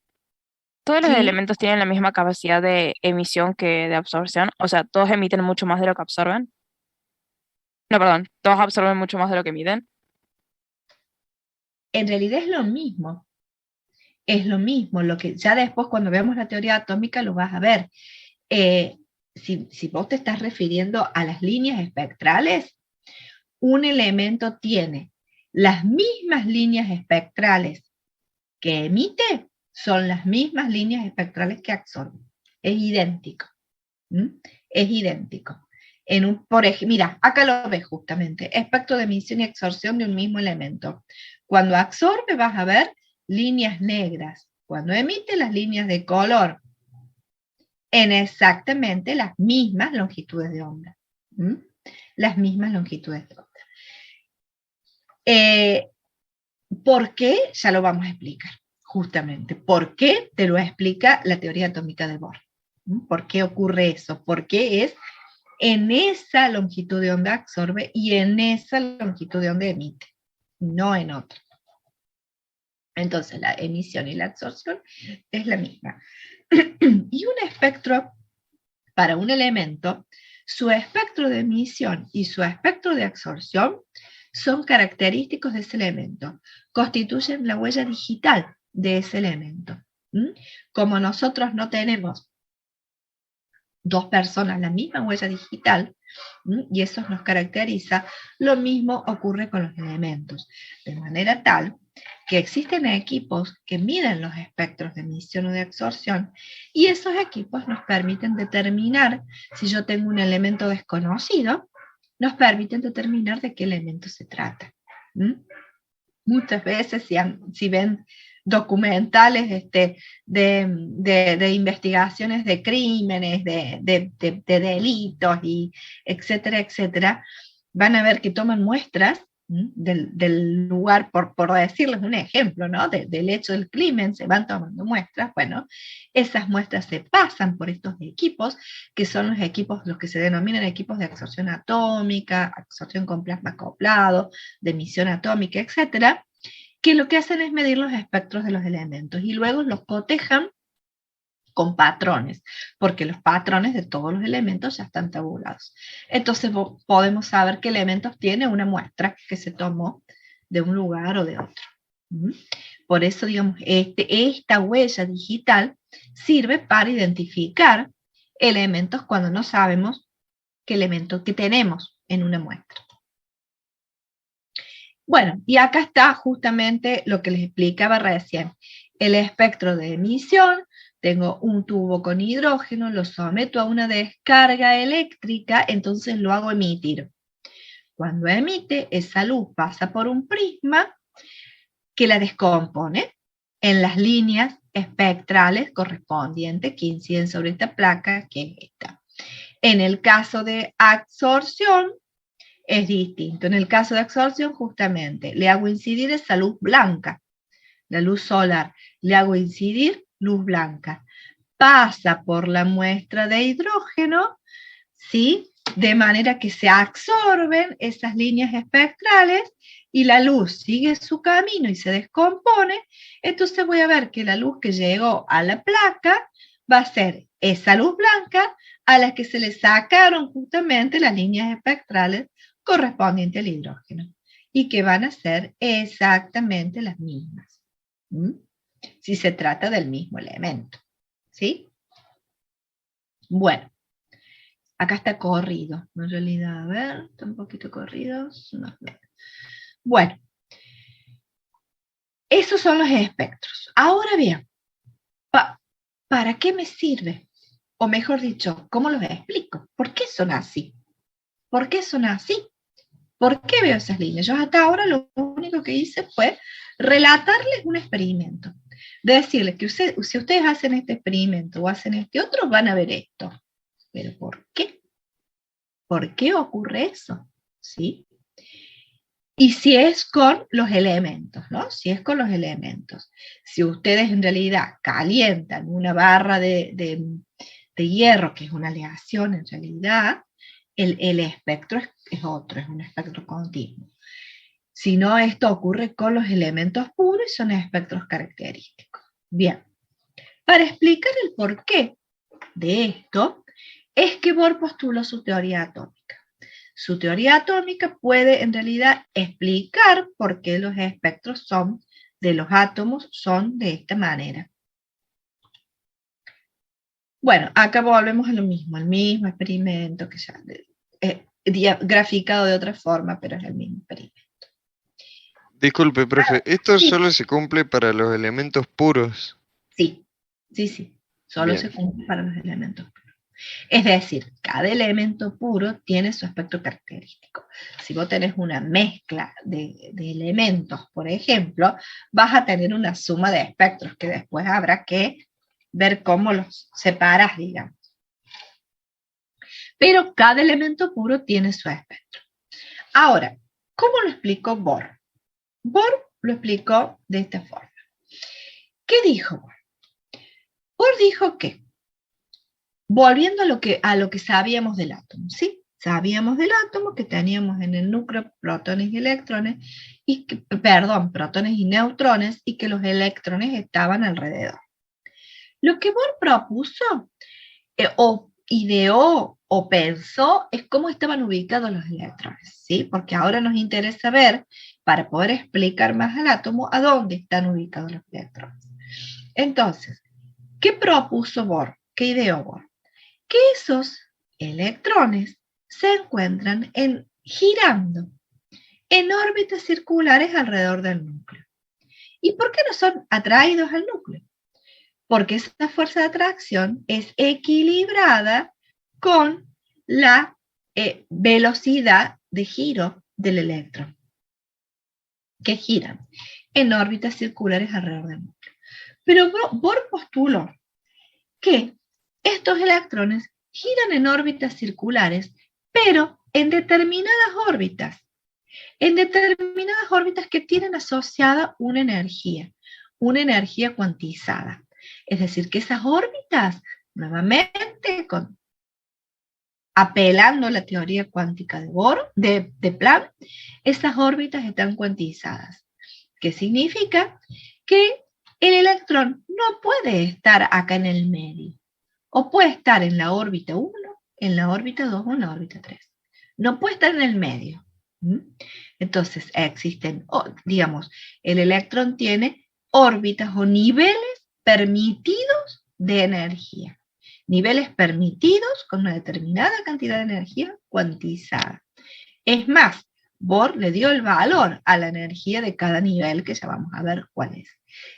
todos los sí. elementos tienen la misma capacidad de emisión que de absorción. O sea, todos emiten mucho más de lo que absorben. No, perdón, todos absorben mucho más de lo que emiten. En realidad es lo mismo. Es lo mismo. Lo que ya después, cuando veamos la teoría atómica, lo vas a ver. Si vos te estás refiriendo a las líneas espectrales, un elemento tiene las mismas líneas espectrales que emite, son las mismas líneas espectrales que absorbe. Es idéntico. Es idéntico. Por ejemplo, mira, acá lo ves justamente, espectro de emisión y absorción de un mismo elemento. Cuando absorbe vas a ver líneas negras. Cuando emite, las líneas de color. En exactamente las mismas longitudes de onda. Las mismas longitudes de onda. ¿Por qué? Ya lo vamos a explicar, justamente. ¿Por qué? Te lo explica la teoría atómica de Bohr. ¿Por qué ocurre eso? ¿Por qué es en esa longitud de onda absorbe y en esa longitud de onda emite, no en otra? Entonces la emisión y la absorción es la misma. Y un espectro para un elemento, su espectro de emisión y su espectro de absorción son característicos de ese elemento, constituyen la huella digital de ese elemento. Como nosotros no tenemos dos personas la misma huella digital, y eso nos caracteriza, lo mismo ocurre con los elementos, de manera tal que existen equipos que miden los espectros de emisión o de absorción, y esos equipos nos permiten determinar, si yo tengo un elemento desconocido, nos permiten determinar de qué elemento se trata. Muchas veces, si ven documentales de investigaciones de crímenes, de delitos, y etcétera, etcétera, van a ver que toman muestras del lugar, por decirles un ejemplo, ¿no? Del hecho del crimen, se van tomando muestras. Bueno, esas muestras se pasan por estos equipos, que son los equipos, los que se denominan equipos de absorción atómica, absorción con plasma acoplado, de emisión atómica, etcétera, que lo que hacen es medir los espectros de los elementos y luego los cotejan con patrones, porque los patrones de todos los elementos ya están tabulados. Entonces podemos saber qué elementos tiene una muestra que se tomó de un lugar o de otro. Por eso, digamos, esta huella digital sirve para identificar elementos cuando no sabemos qué elementos que tenemos en una muestra. Bueno, y acá está justamente lo que les explicaba recién. El espectro de emisión, tengo un tubo con hidrógeno, lo someto a una descarga eléctrica, entonces lo hago emitir. Cuando emite, esa luz pasa por un prisma que la descompone en las líneas espectrales correspondientes que inciden sobre esta placa, que es esta. En el caso de absorción, es distinto. En el caso de absorción, justamente, le hago incidir esa luz blanca, la luz solar, le hago incidir luz blanca. Pasa por la muestra de hidrógeno, ¿sí? De manera que se absorben esas líneas espectrales y la luz sigue su camino y se descompone. Entonces voy a ver que la luz que llegó a la placa va a ser esa luz blanca a la que se le sacaron justamente las líneas espectrales correspondientes al hidrógeno y que van a ser exactamente las mismas, si se trata del mismo elemento, ¿sí? Bueno, acá está corrido, en realidad, a ver, está un poquito corrido. No. Bueno, Esos son los espectros. Ahora bien, ¿para qué me sirve? O mejor dicho, ¿cómo los explico? ¿Por qué son así? ¿Por qué son así? ¿Por qué veo esas líneas? Yo hasta ahora lo único que hice fue relatarles un experimento. Decirles que si ustedes hacen este experimento o hacen este otro, van a ver esto. ¿Pero por qué? ¿Por qué ocurre eso? ¿Sí? Y si es con los elementos, ¿no? Si es con los elementos. Si ustedes en realidad calientan una barra de hierro, que es una aleación en realidad, el espectro es otro, es un espectro continuo. Si no, esto ocurre con los elementos puros y son espectros característicos. Bien, para explicar el porqué de esto, es que Bohr postuló su teoría atómica. Su teoría atómica puede en realidad explicar por qué los espectros de los átomos son de esta manera. Bueno, acá volvemos a lo mismo, el mismo experimento que ya graficado de otra forma, pero es el mismo experimento. Disculpe, profe, ¿esto Sí. solo se cumple para los elementos puros? Sí. Solo Bien. se cumple para los elementos puros. Es decir, cada elemento puro tiene su aspecto característico. Si vos tenés una mezcla de elementos, por ejemplo, vas a tener una suma de espectros que después habrá que ver cómo los separas, digamos. Pero cada elemento puro tiene su espectro. Ahora, ¿cómo lo explicó Bohr? Bohr lo explicó de esta forma. ¿Qué dijo Bohr? Bohr dijo que, volviendo a lo que sabíamos del átomo, ¿sí? Sabíamos del átomo que teníamos en el núcleo protones y electrones, protones y neutrones, y que los electrones estaban alrededor. Lo que Bohr propuso, o ideó, o pensó, es cómo estaban ubicados los electrones, ¿sí? Porque ahora nos interesa ver, para poder explicar más al átomo, a dónde están ubicados los electrones. Entonces, ¿qué propuso Bohr? ¿Qué ideó Bohr? Que esos electrones se encuentran girando en órbitas circulares alrededor del núcleo. ¿Y por qué no son atraídos al núcleo? Porque esa fuerza de atracción es equilibrada con la velocidad de giro del electrón, que giran en órbitas circulares alrededor del núcleo. Pero Bohr postuló que estos electrones giran en órbitas circulares, pero en determinadas órbitas que tienen asociada una energía cuantizada. Es decir, que esas órbitas, nuevamente, apelando a la teoría cuántica de Bohr, de Planck, esas órbitas están cuantizadas. ¿Qué significa? Que el electrón no puede estar acá en el medio. O puede estar en la órbita 1, en la órbita 2 o en la órbita 3. No puede estar en el medio. Entonces existen, digamos, el electrón tiene órbitas o niveles permitidos de energía. Niveles permitidos con una determinada cantidad de energía cuantizada. Es más, Bohr le dio el valor a la energía de cada nivel, que ya vamos a ver cuál es.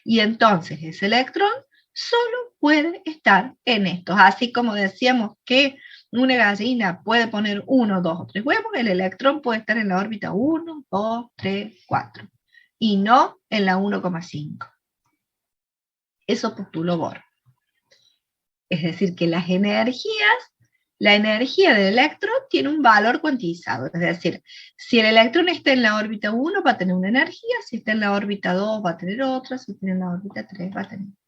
Y entonces ese electrón solo puede estar en estos. Así como decíamos que una gallina puede poner 1, 2 o 3 huevos, el electrón puede estar en la órbita 1, 2, 3, 4. Y no en la 1,5. Eso postuló Bohr. Es decir, que la energía del electrón tiene un valor cuantizado. Es decir, si el electrón está en la órbita 1 va a tener una energía, si está en la órbita 2 va a tener otra, si está en la órbita 3 va a tener otra.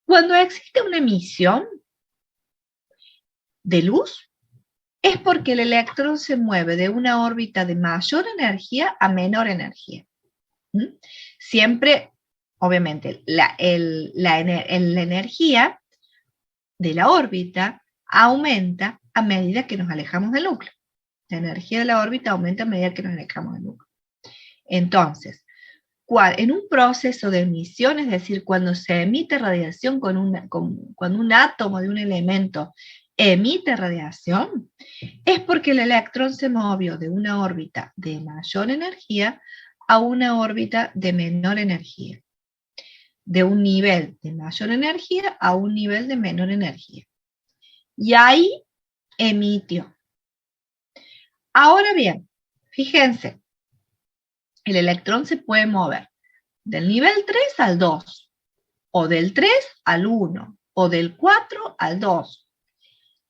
Cuando existe una emisión de luz, es porque el electrón se mueve de una órbita de mayor energía a menor energía. Siempre, obviamente, la energía de la órbita aumenta a medida que nos alejamos del núcleo. La energía de la órbita aumenta a medida que nos alejamos del núcleo. Entonces, en un proceso de emisión, es decir, cuando se emite radiación cuando un átomo de un elemento emite radiación, es porque el electrón se movió de una órbita de mayor energía a una órbita de menor energía. De un nivel de mayor energía a un nivel de menor energía. Y ahí emitió. Ahora bien, fíjense, el electrón se puede mover del nivel 3 al 2, o del 3 al 1, o del 4 al 2.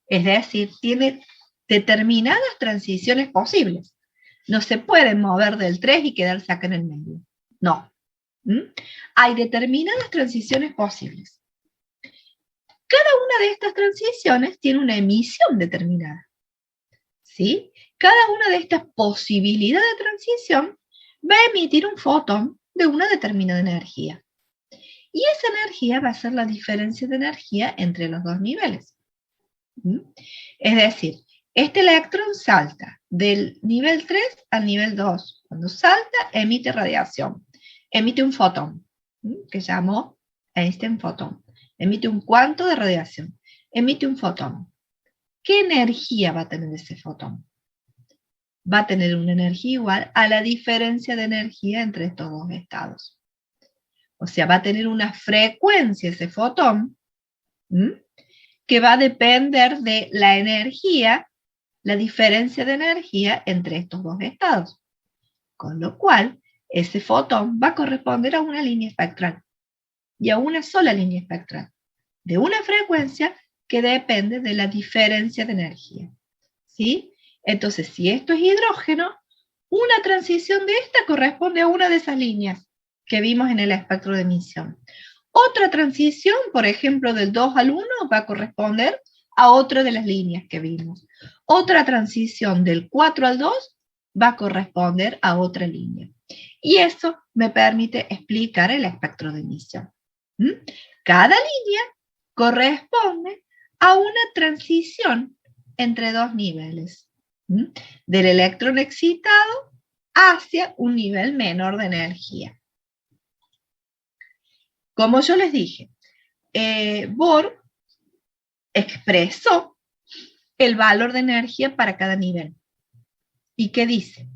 Es decir, tiene determinadas transiciones posibles. No se puede mover del 3 y quedarse acá en el medio. No. Hay determinadas transiciones posibles. Cada una de estas transiciones tiene una emisión determinada. ¿Sí? Cada una de estas posibilidades de transición va a emitir un fotón de una determinada energía. Y esa energía va a ser la diferencia de energía entre los dos niveles. Es decir, este electrón salta del nivel 3 al nivel 2. Cuando salta, emite radiación. Emite un fotón, que llamó Einstein fotón. Emite un cuanto de radiación. Emite un fotón. ¿Qué energía va a tener ese fotón? Va a tener una energía igual a la diferencia de energía entre estos dos estados. O sea, va a tener una frecuencia ese fotón, que va a depender de la energía, la diferencia de energía entre estos dos estados. Con lo cual, ese fotón va a corresponder a una línea espectral. Y a una sola línea espectral. De una frecuencia que depende de la diferencia de energía. ¿Sí? Entonces, si esto es hidrógeno, una transición de esta corresponde a una de esas líneas que vimos en el espectro de emisión. Otra transición, por ejemplo, del 2 al 1, va a corresponder a otra de las líneas que vimos. Otra transición del 4 al 2 va a corresponder a otra línea. Y eso me permite explicar el espectro de emisión. Cada línea corresponde a una transición entre dos niveles. Del electrón excitado hacia un nivel menor de energía. Como yo les dije, Bohr expresó el valor de energía para cada nivel. ¿Y qué dice?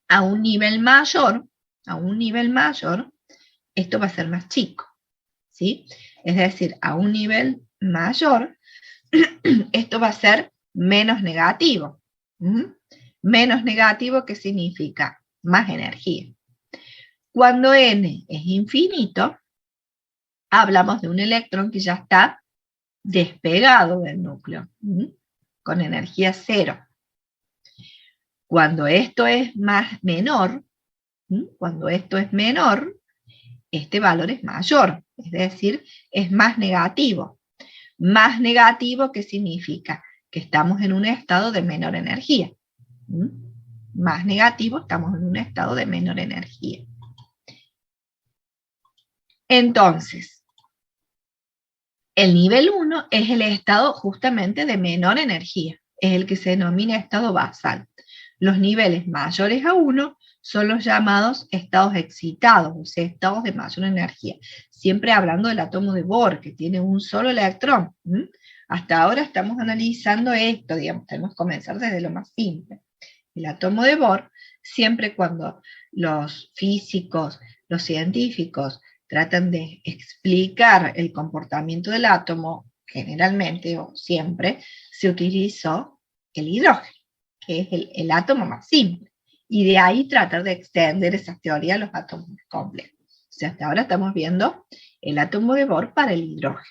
A un nivel mayor, esto va a ser más chico, ¿sí? Es decir, a un nivel mayor, esto va a ser menos negativo. Menos negativo, ¿qué significa? Más energía. Cuando n es infinito, hablamos de un electrón que ya está despegado del núcleo, con energía cero. Cuando esto es menor, este valor es mayor, es decir, es más negativo. Más negativo, ¿qué significa? Que estamos en un estado de menor energía. Más negativo, estamos en un estado de menor energía. Entonces, el nivel 1 es el estado justamente de menor energía, es el que se denomina estado basal. Los niveles mayores a 1 son los llamados estados excitados, o sea, estados de mayor energía. Siempre hablando del átomo de Bohr, que tiene un solo electrón. Hasta ahora estamos analizando esto, digamos, tenemos que comenzar desde lo más simple. El átomo de Bohr, siempre cuando los físicos, los científicos, tratan de explicar el comportamiento del átomo, generalmente o siempre, se utilizó el hidrógeno, que es el átomo más simple. Y de ahí tratar de extender esa teoría a los átomos complejos. O sea, hasta ahora estamos viendo el átomo de Bohr para el hidrógeno.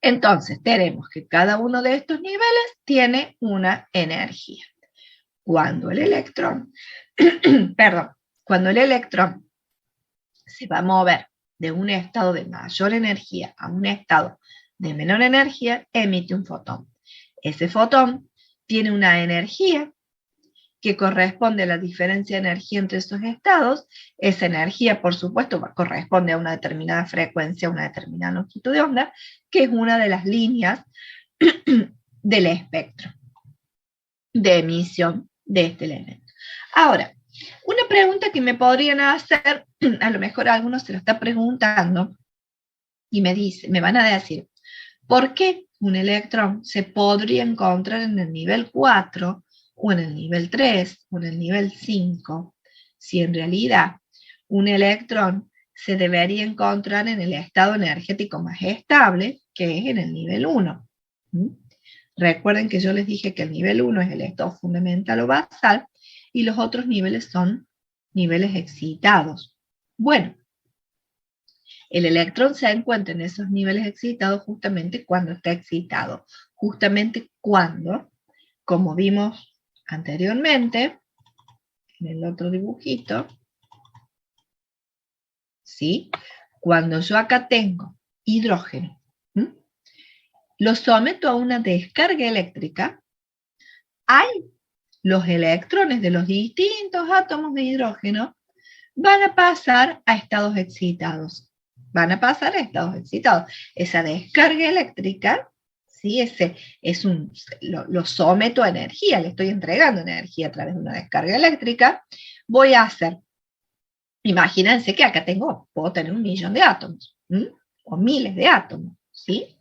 Entonces, tenemos que cada uno de estos niveles tiene una energía. Cuando el electrón, cuando el electrón se va a mover de un estado de mayor energía a un estado de menor energía, emite un fotón. Ese fotón tiene una energía que corresponde a la diferencia de energía entre esos estados. Esa energía, por supuesto, corresponde a una determinada frecuencia, a una determinada longitud de onda, que es una de las líneas del espectro de emisión de este elemento. Ahora, una pregunta que me podrían hacer, a lo mejor algunos se lo está preguntando, y me van a decir, ¿por qué un electrón se podría encontrar en el nivel 4 o en el nivel 3, o en el nivel 5, si en realidad un electrón se debería encontrar en el estado energético más estable, que es en el nivel 1. Recuerden que yo les dije que el nivel 1 es el estado fundamental o basal, y los otros niveles son niveles excitados. Bueno, el electrón se encuentra en esos niveles excitados justamente cuando está excitado. Justamente cuando, como vimos anteriormente, en el otro dibujito, ¿sí? Cuando yo acá tengo hidrógeno, lo someto a una descarga eléctrica, hay los electrones de los distintos átomos de hidrógeno van a pasar a estados excitados. Van a pasar a estados excitados. Esa descarga eléctrica, ¿sí? Lo someto a energía, le estoy entregando energía a través de una descarga eléctrica. Voy a hacer, imagínense que acá puedo tener 1.000.000 de átomos, o miles de átomos, ¿sí?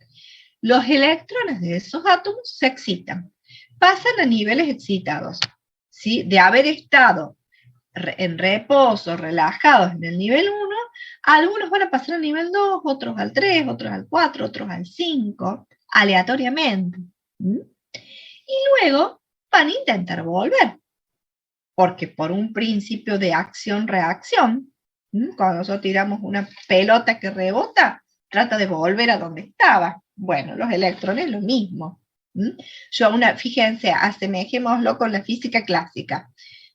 Los electrones de esos átomos se excitan, pasan a niveles excitados, ¿sí? De haber estado en reposo, relajados en el nivel 1, algunos van a pasar al nivel 2, otros al 3, otros al 4, otros al 5, aleatoriamente. Y luego van a intentar volver, porque por un principio de acción-reacción, cuando nosotros tiramos una pelota que rebota, trata de volver a donde estaba. Bueno, los electrones lo mismo. Fíjense, asemejémoslo con la física clásica.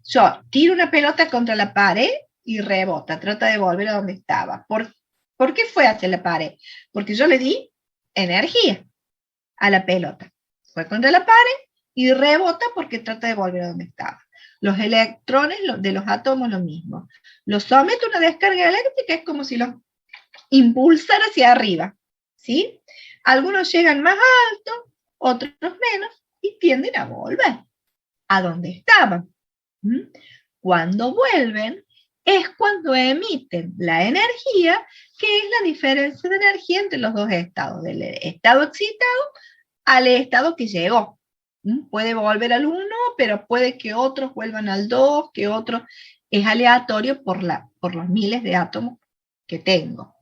Yo tiro una pelota contra la pared y rebota, trata de volver a donde estaba. ¿Por qué fue hacia la pared? Porque yo le di energía a la pelota. Fue contra la pared y rebota porque trata de volver a donde estaba. Los electrones de los átomos lo mismo. Los someto a una descarga eléctrica, es como si los impulsara hacia arriba, ¿sí? Algunos llegan más alto, otros menos, y tienden a volver a donde estaban. Cuando vuelven, es cuando emiten la energía, que es la diferencia de energía entre los dos estados, del estado excitado al estado que llegó. Puede volver al 1, pero puede que otros vuelvan al 2, que otros... Es aleatorio por los miles de átomos que tengo.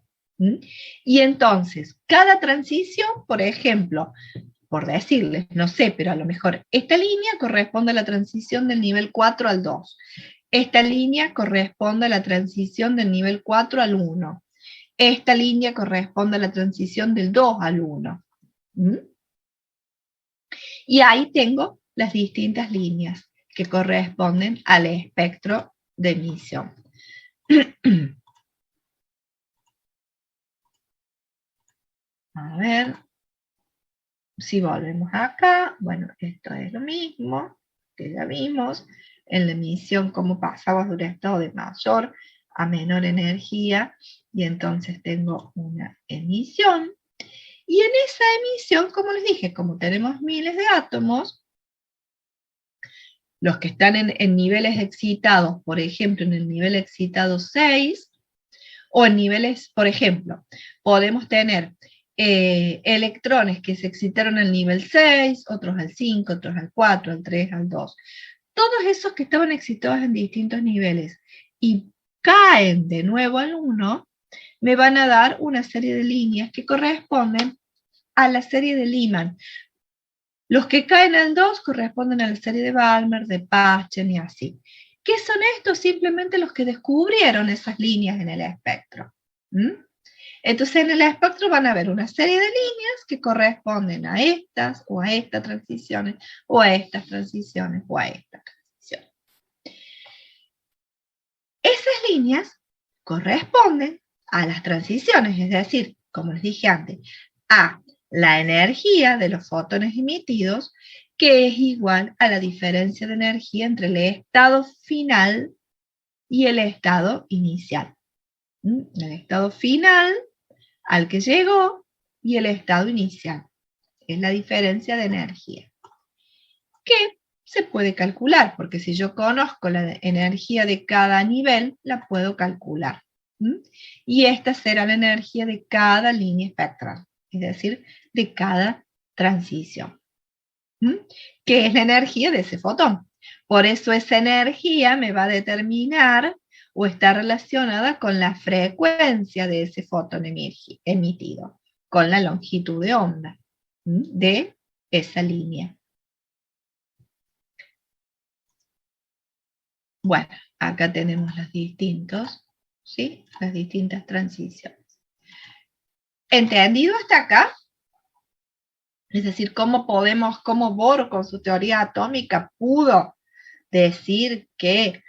Y entonces, cada transición, por ejemplo, por decirles, no sé, pero a lo mejor esta línea corresponde a la transición del nivel 4 al 2. Esta línea corresponde a la transición del nivel 4 al 1. Esta línea corresponde a la transición del 2 al 1. Y ahí tengo las distintas líneas que corresponden al espectro de emisión. A ver, si volvemos acá, bueno, esto es lo mismo que ya vimos. En la emisión, cómo pasaba de un estado de mayor a menor energía, y entonces tengo una emisión. Y en esa emisión, como les dije, como tenemos miles de átomos, los que están en niveles excitados, por ejemplo, en el nivel excitado 6, o en niveles, por ejemplo, podemos tener electrones que se excitaron al nivel 6, otros al 5, otros al 4, al 3, al 2. Todos esos que estaban excitados en distintos niveles y caen de nuevo al 1, me van a dar una serie de líneas que corresponden a la serie de Lyman. Los que caen al 2 corresponden a la serie de Balmer, de Paschen y así. ¿Qué son estos? Simplemente los que descubrieron esas líneas en el espectro. Entonces en el espectro van a haber una serie de líneas que corresponden a estas, o a estas transiciones, o a estas transiciones, o a estas transiciones. Esas líneas corresponden a las transiciones, es decir, como les dije antes, a la energía de los fotones emitidos, que es igual a la diferencia de energía entre el estado final y el estado inicial. El estado final al que llegó y el estado inicial. Es la diferencia de energía. Que se puede calcular, porque si yo conozco la energía de cada nivel, la puedo calcular. Y esta será la energía de cada línea espectral, es decir, de cada transición. Que es la energía de ese fotón. Por eso esa energía me va a determinar o está relacionada con la frecuencia de ese fotón emitido, con la longitud de onda de esa línea. Bueno, acá tenemos los distintos, ¿sí? Las distintas transiciones. ¿Entendido hasta acá? Es decir, cómo Bohr con su teoría atómica pudo decir que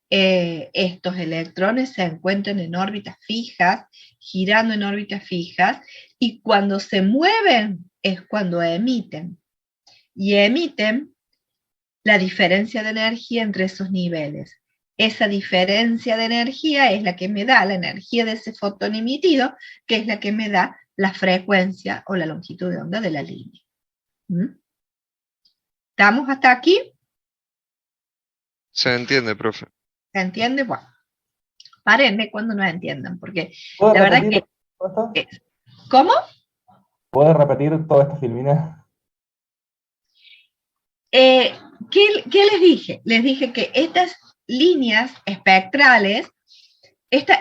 estos electrones se encuentran en órbitas fijas, girando en órbitas fijas, y cuando se mueven es cuando emiten. Y emiten la diferencia de energía entre esos niveles. Esa diferencia de energía es la que me da la energía de ese fotón emitido, que es la que me da la frecuencia o la longitud de onda de la línea. ¿Estamos hasta aquí? Se entiende, profe. ¿Se entiende? Bueno, párenme cuando no entiendan, porque ¿Puedo la verdad repetir que... todo esto? ¿Cómo? ¿Puedes repetir toda esta filmina? ¿Qué les dije? Les dije que estas líneas espectrales, estas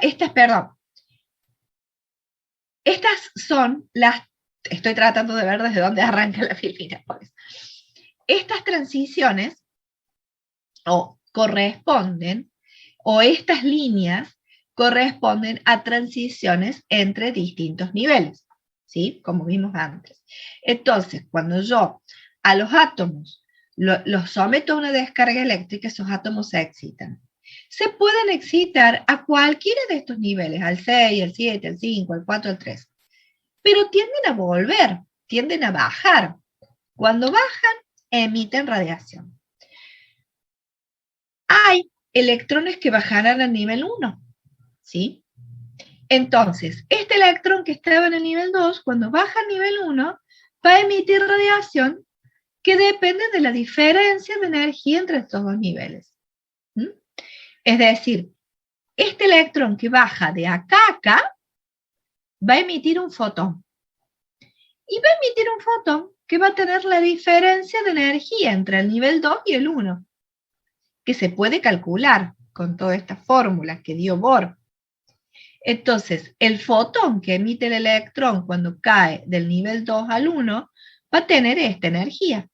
son las, estoy tratando de ver desde dónde arranca la filmina, pues. Estas transiciones corresponden, o estas líneas corresponden a transiciones entre distintos niveles, ¿sí? Como vimos antes. Entonces, cuando yo a los átomos los someto a una descarga eléctrica, esos átomos se excitan. Se pueden excitar a cualquiera de estos niveles, al 6, al 7, al 5, al 4, al 3, pero tienden a volver, tienden a bajar. Cuando bajan, emiten radiación. Hay electrones que bajarán al nivel 1, ¿sí? Entonces, este electrón que estaba en el nivel 2, cuando baja al nivel 1, va a emitir radiación que depende de la diferencia de energía entre estos dos niveles. Es decir, este electrón que baja de acá a acá va a emitir un fotón. Y va a emitir un fotón que va a tener la diferencia de energía entre el nivel 2 y el 1, que se puede calcular con todas estas fórmulas que dio Bohr. Entonces, el fotón que emite el electrón cuando cae del nivel 2 al 1 va a tener esta energía,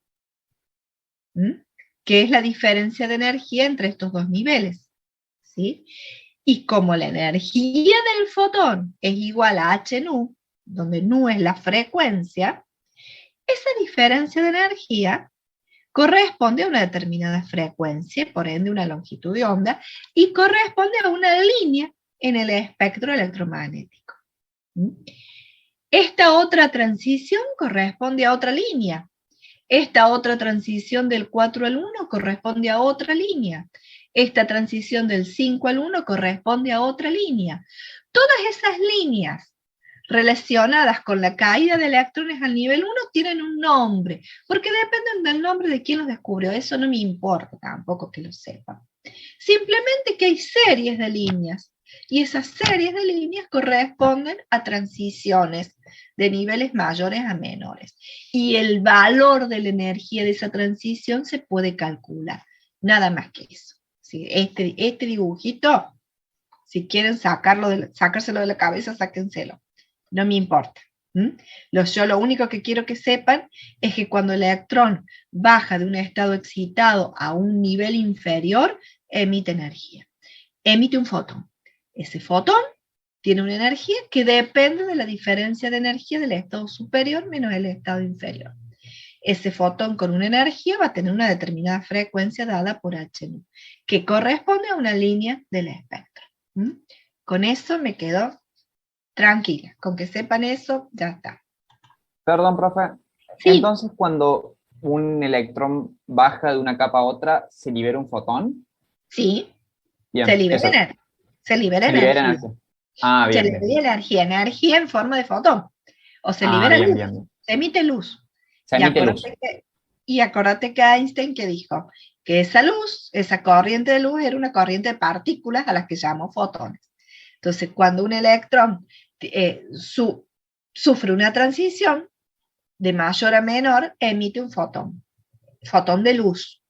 que es la diferencia de energía entre estos dos niveles, ¿sí? Y como la energía del fotón es igual a h nu, donde nu es la frecuencia, esa diferencia de energía corresponde a una determinada frecuencia, por ende una longitud de onda, y corresponde a una línea en el espectro electromagnético. Esta otra transición corresponde a otra línea. Esta otra transición del 4 al 1 corresponde a otra línea. Esta transición del 5 al 1 corresponde a otra línea. Todas esas líneas relacionadas con la caída de electrones al nivel 1 tienen un nombre, porque dependen del nombre de quien los descubrió. Eso no me importa tampoco que lo sepan. Simplemente que hay series de líneas, y esas series de líneas corresponden a transiciones de niveles mayores a menores. Y el valor de la energía de esa transición se puede calcular. Nada más que eso. ¿Sí? Este dibujito, si quieren sacárselo de la cabeza, sáquenselo. No me importa. Yo lo único que quiero que sepan es que cuando el electrón baja de un estado excitado a un nivel inferior, emite energía. Emite un fotón. Ese fotón tiene una energía que depende de la diferencia de energía del estado superior menos el estado inferior. Ese fotón con una energía va a tener una determinada frecuencia dada por h nu, que corresponde a una línea del espectro. Con eso me quedo tranquila, con que sepan eso, ya está. Perdón, profe. Sí. Entonces, cuando un electrón baja de una capa a otra, ¿se libera un fotón? Sí, Bien, se libera eso. energía. Se libera Se libera energía. energía. Ah, Se bien, bien. libera energía en forma de fotón. O se Ah, libera bien, luz, bien. se emite luz. Se emite luz. Acordate que Einstein que dijo que esa luz, esa corriente de luz era una corriente de partículas a las que llamamos fotones. Entonces, cuando un electrón sufre una transición de mayor a menor, emite un fotón de luz.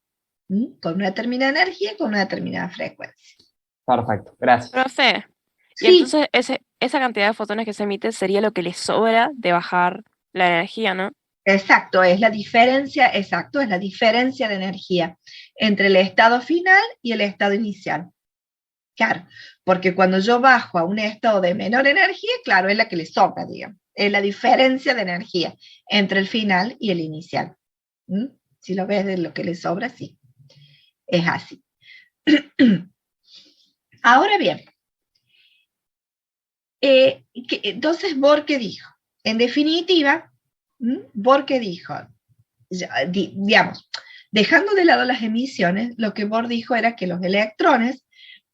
con una determinada energía, con una determinada frecuencia. Perfecto, gracias. Profe, y Sí, entonces esa cantidad de fotones que se emite sería lo que le sobra de bajar la energía, ¿no? exacto, es la diferencia de energía entre el estado final y el estado inicial. Claro, porque cuando yo bajo a un estado de menor energía, claro, es la que le sobra, digamos. Es la diferencia de energía entre el final y el inicial. ¿Mm? Si lo ves de lo que le sobra, sí. Es así. Ahora bien, entonces Borque dijo, en definitiva, Borque dijo, digamos, dejando de lado las emisiones, lo que Bohr dijo era que los electrones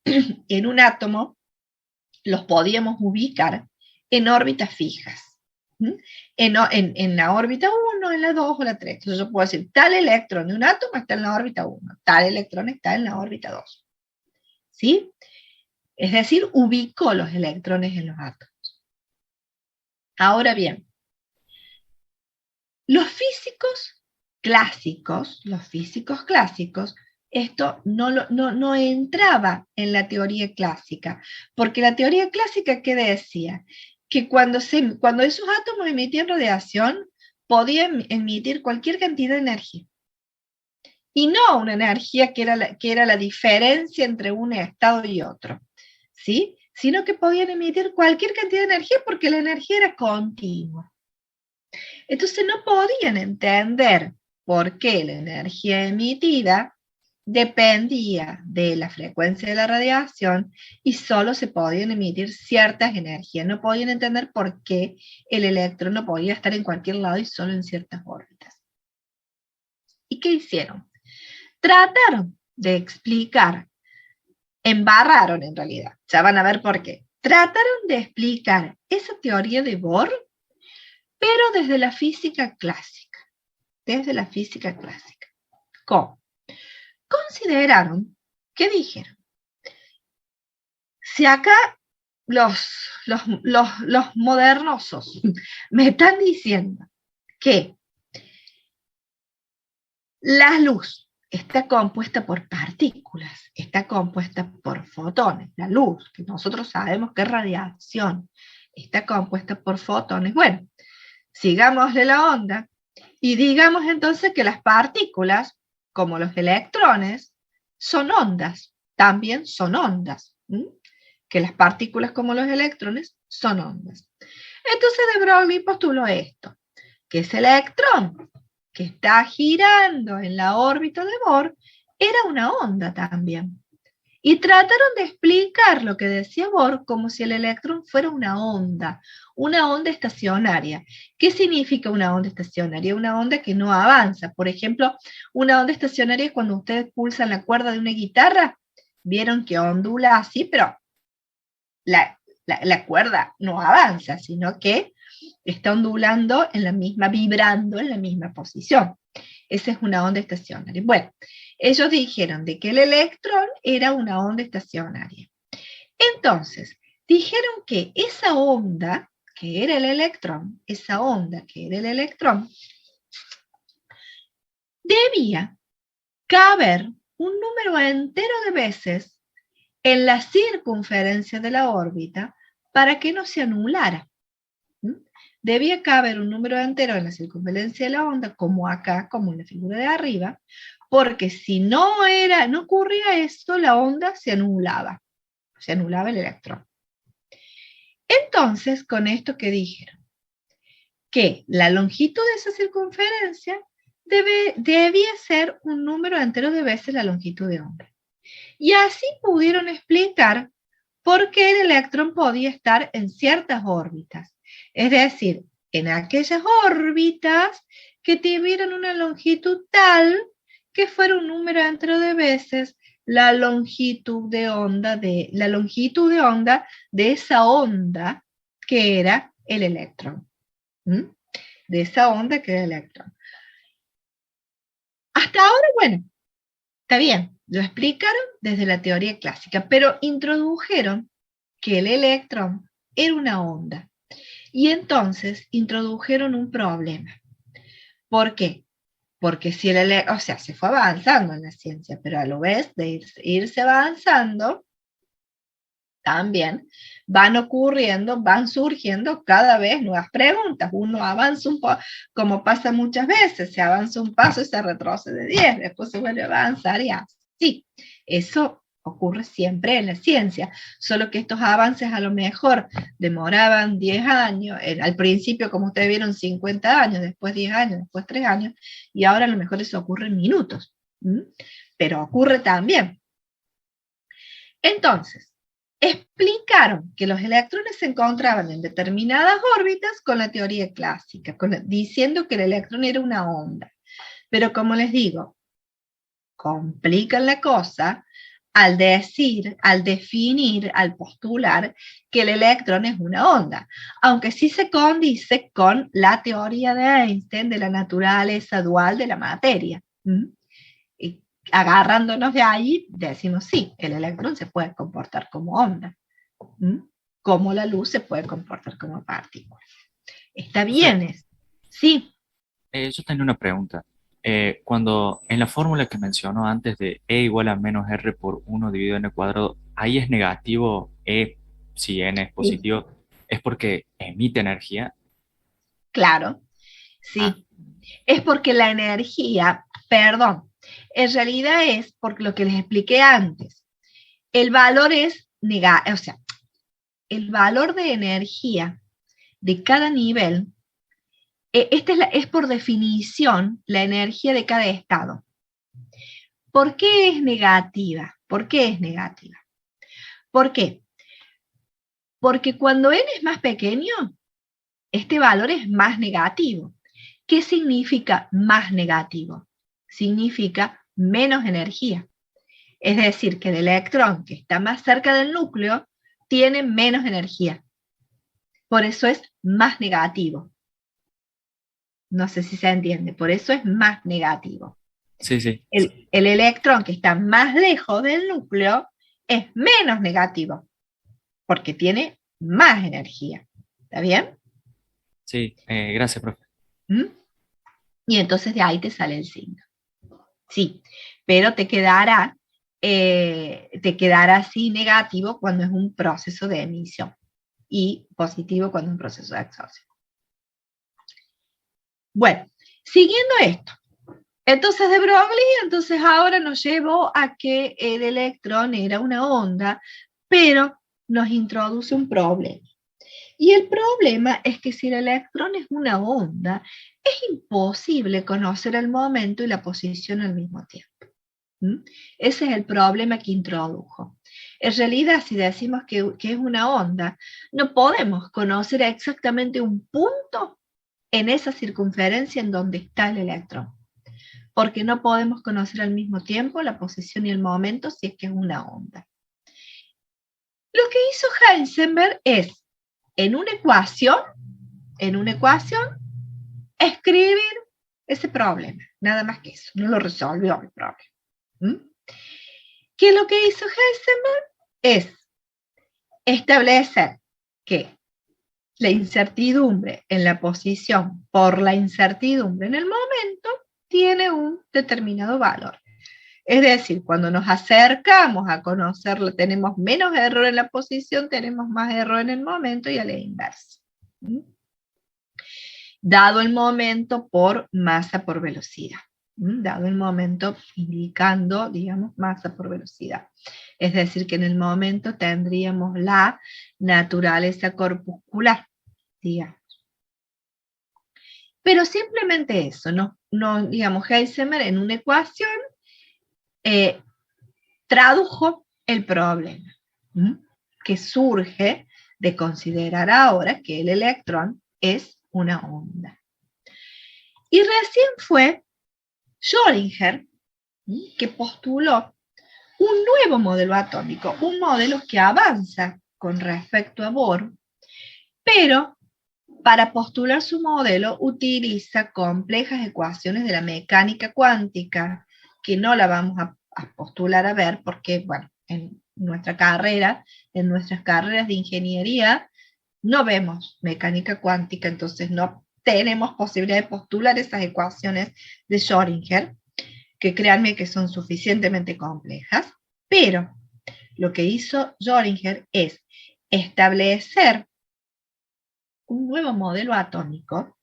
en un átomo los podíamos ubicar en órbitas fijas. En la órbita 1, en la 2 o la 3. Entonces yo puedo decir, tal electrón de un átomo está en la órbita 1, tal electrón está en la órbita 2. ¿Sí? Es decir, ubico los electrones en los átomos. Ahora bien, los físicos clásicos, esto no entraba en la teoría clásica, porque la teoría clásica, ¿qué decía? Que cuando esos átomos emitían radiación, podían emitir cualquier cantidad de energía. Y no una energía que era la diferencia entre un estado y otro, ¿sí? Sino que podían emitir cualquier cantidad de energía porque la energía era continua. Entonces no podían entender por qué la energía emitida dependía de la frecuencia de la radiación y solo se podían emitir ciertas energías. No podían entender por qué el electrón no podía estar en cualquier lado y solo en ciertas órbitas. ¿Y qué hicieron? Trataron de explicar, embarraron en realidad, ya van a ver por qué. Trataron de explicar esa teoría de Bohr, pero desde la física clásica. ¿Cómo? Consideraron, ¿qué dijeron? Si acá los modernosos me están diciendo que la luz está compuesta por partículas, está compuesta por fotones, la luz, que nosotros sabemos que es radiación, está compuesta por fotones. Bueno, sigámosle la onda y digamos entonces que las partículas, como los electrones, son ondas, también son ondas. Que las partículas como los electrones son ondas. Entonces de Broglie postuló esto, que ese electrón que está girando en la órbita de Bohr era una onda también. Y trataron de explicar lo que decía Bohr como si el electrón fuera una onda estacionaria. ¿Qué significa una onda estacionaria? Una onda que no avanza. Por ejemplo, una onda estacionaria es cuando ustedes pulsan la cuerda de una guitarra, vieron que ondula así, pero la cuerda no avanza, sino que está ondulando vibrando en la misma posición. Esa es una onda estacionaria. Bueno, ellos dijeron de que el electrón era una onda estacionaria. Entonces, dijeron que esa onda que era el electrón, debía caber un número entero de veces en la circunferencia de la órbita para que no se anulara. Debía caber un número entero en la circunferencia de la onda, como acá, como en la figura de arriba, porque si no ocurría esto, la onda se anulaba el electrón. Entonces, con esto que dijeron, que la longitud de esa circunferencia debía ser un número entero de veces la longitud de onda. Y así pudieron explicar por qué el electrón podía estar en ciertas órbitas. Es decir, en aquellas órbitas que tuvieran una longitud tal que fuera un número entero de veces la longitud de onda de esa onda que era el electrón. De esa onda que era el electrón. Hasta ahora, bueno, está bien, lo explicaron desde la teoría clásica, pero introdujeron que el electrón era una onda. Y entonces introdujeron un problema. ¿Por qué? Porque si o sea, se fue avanzando en la ciencia, pero a lo vez de irse avanzando, también van surgiendo cada vez nuevas preguntas. Uno avanza un poco, como pasa muchas veces, se avanza un paso y se retrocede 10, después se vuelve a avanzar y así. Eso ocurre siempre en la ciencia, solo que estos avances a lo mejor demoraban 10 años, al principio, como ustedes vieron, 50 años, después 10 años, después 3 años, y ahora a lo mejor eso ocurre en minutos. Pero ocurre también. Entonces, explicaron que los electrones se encontraban en determinadas órbitas con la teoría clásica, diciendo que el electrón era una onda. Pero como les digo, complican la cosa al definir, al postular que el electrón es una onda, aunque sí se condice con la teoría de Einstein de la naturaleza dual de la materia. Y agarrándonos de ahí, decimos sí, el electrón se puede comportar como onda, como la luz se puede comportar como partícula. ¿Está bien? Sí. Yo tenía una pregunta. Cuando en la fórmula que mencionó antes de E igual a menos R por 1 dividido n cuadrado, ahí es negativo E, si n es positivo, ¿es porque emite energía? Claro, sí. Es porque la energía, perdón, en realidad es por lo que les expliqué antes. El valor es negativo, o sea, el valor de energía de cada nivel, es por definición la energía de cada estado. ¿Por qué es negativa? ¿Por qué es negativa? ¿Por qué? Porque cuando n es más pequeño, este valor es más negativo. ¿Qué significa más negativo? Significa menos energía. Es decir, que el electrón que está más cerca del núcleo tiene menos energía. Por eso es más negativo. No sé si se entiende, por eso es más negativo. Sí, sí. El electrón que está más lejos del núcleo es menos negativo, porque tiene más energía. ¿Está bien? Sí, gracias, profe. Y entonces de ahí te sale el signo. Sí, pero te quedará así negativo cuando es un proceso de emisión y positivo cuando es un proceso de absorción. Bueno, siguiendo esto, entonces de Broglie, entonces ahora nos llevó a que el electrón era una onda, pero nos introduce un problema. Y el problema es que si el electrón es una onda, es imposible conocer el momento y la posición al mismo tiempo. Ese es el problema que introdujo. En realidad, si decimos que es una onda, no podemos conocer exactamente un punto en esa circunferencia en donde está el electrón, porque no podemos conocer al mismo tiempo la posición y el momento si es que es una onda. Lo que hizo Heisenberg es, en una ecuación, escribir ese problema, nada más que eso, no lo resolvió el problema. Que lo que hizo Heisenberg es establecer que la incertidumbre en la posición por la incertidumbre en el momento tiene un determinado valor. Es decir, cuando nos acercamos a conocerlo, tenemos menos error en la posición, tenemos más error en el momento y a la inversa. Dado el momento por masa por velocidad. Dado el momento indicando, digamos, masa por velocidad. Es decir, que en el momento tendríamos la naturaleza corpuscular, digamos. Pero simplemente eso, no digamos, Heisenberg en una ecuación tradujo el problema, que surge de considerar ahora que el electrón es una onda. Y recién fue Schrödinger que postuló un nuevo modelo atómico, un modelo que avanza con respecto a Bohr, pero para postular su modelo utiliza complejas ecuaciones de la mecánica cuántica, que no la vamos a postular a ver porque, bueno, en nuestras carreras de ingeniería, no vemos mecánica cuántica, entonces no tenemos posibilidad de postular esas ecuaciones de Schrödinger, que créanme que son suficientemente complejas, pero lo que hizo Schrödinger es establecer un nuevo modelo atómico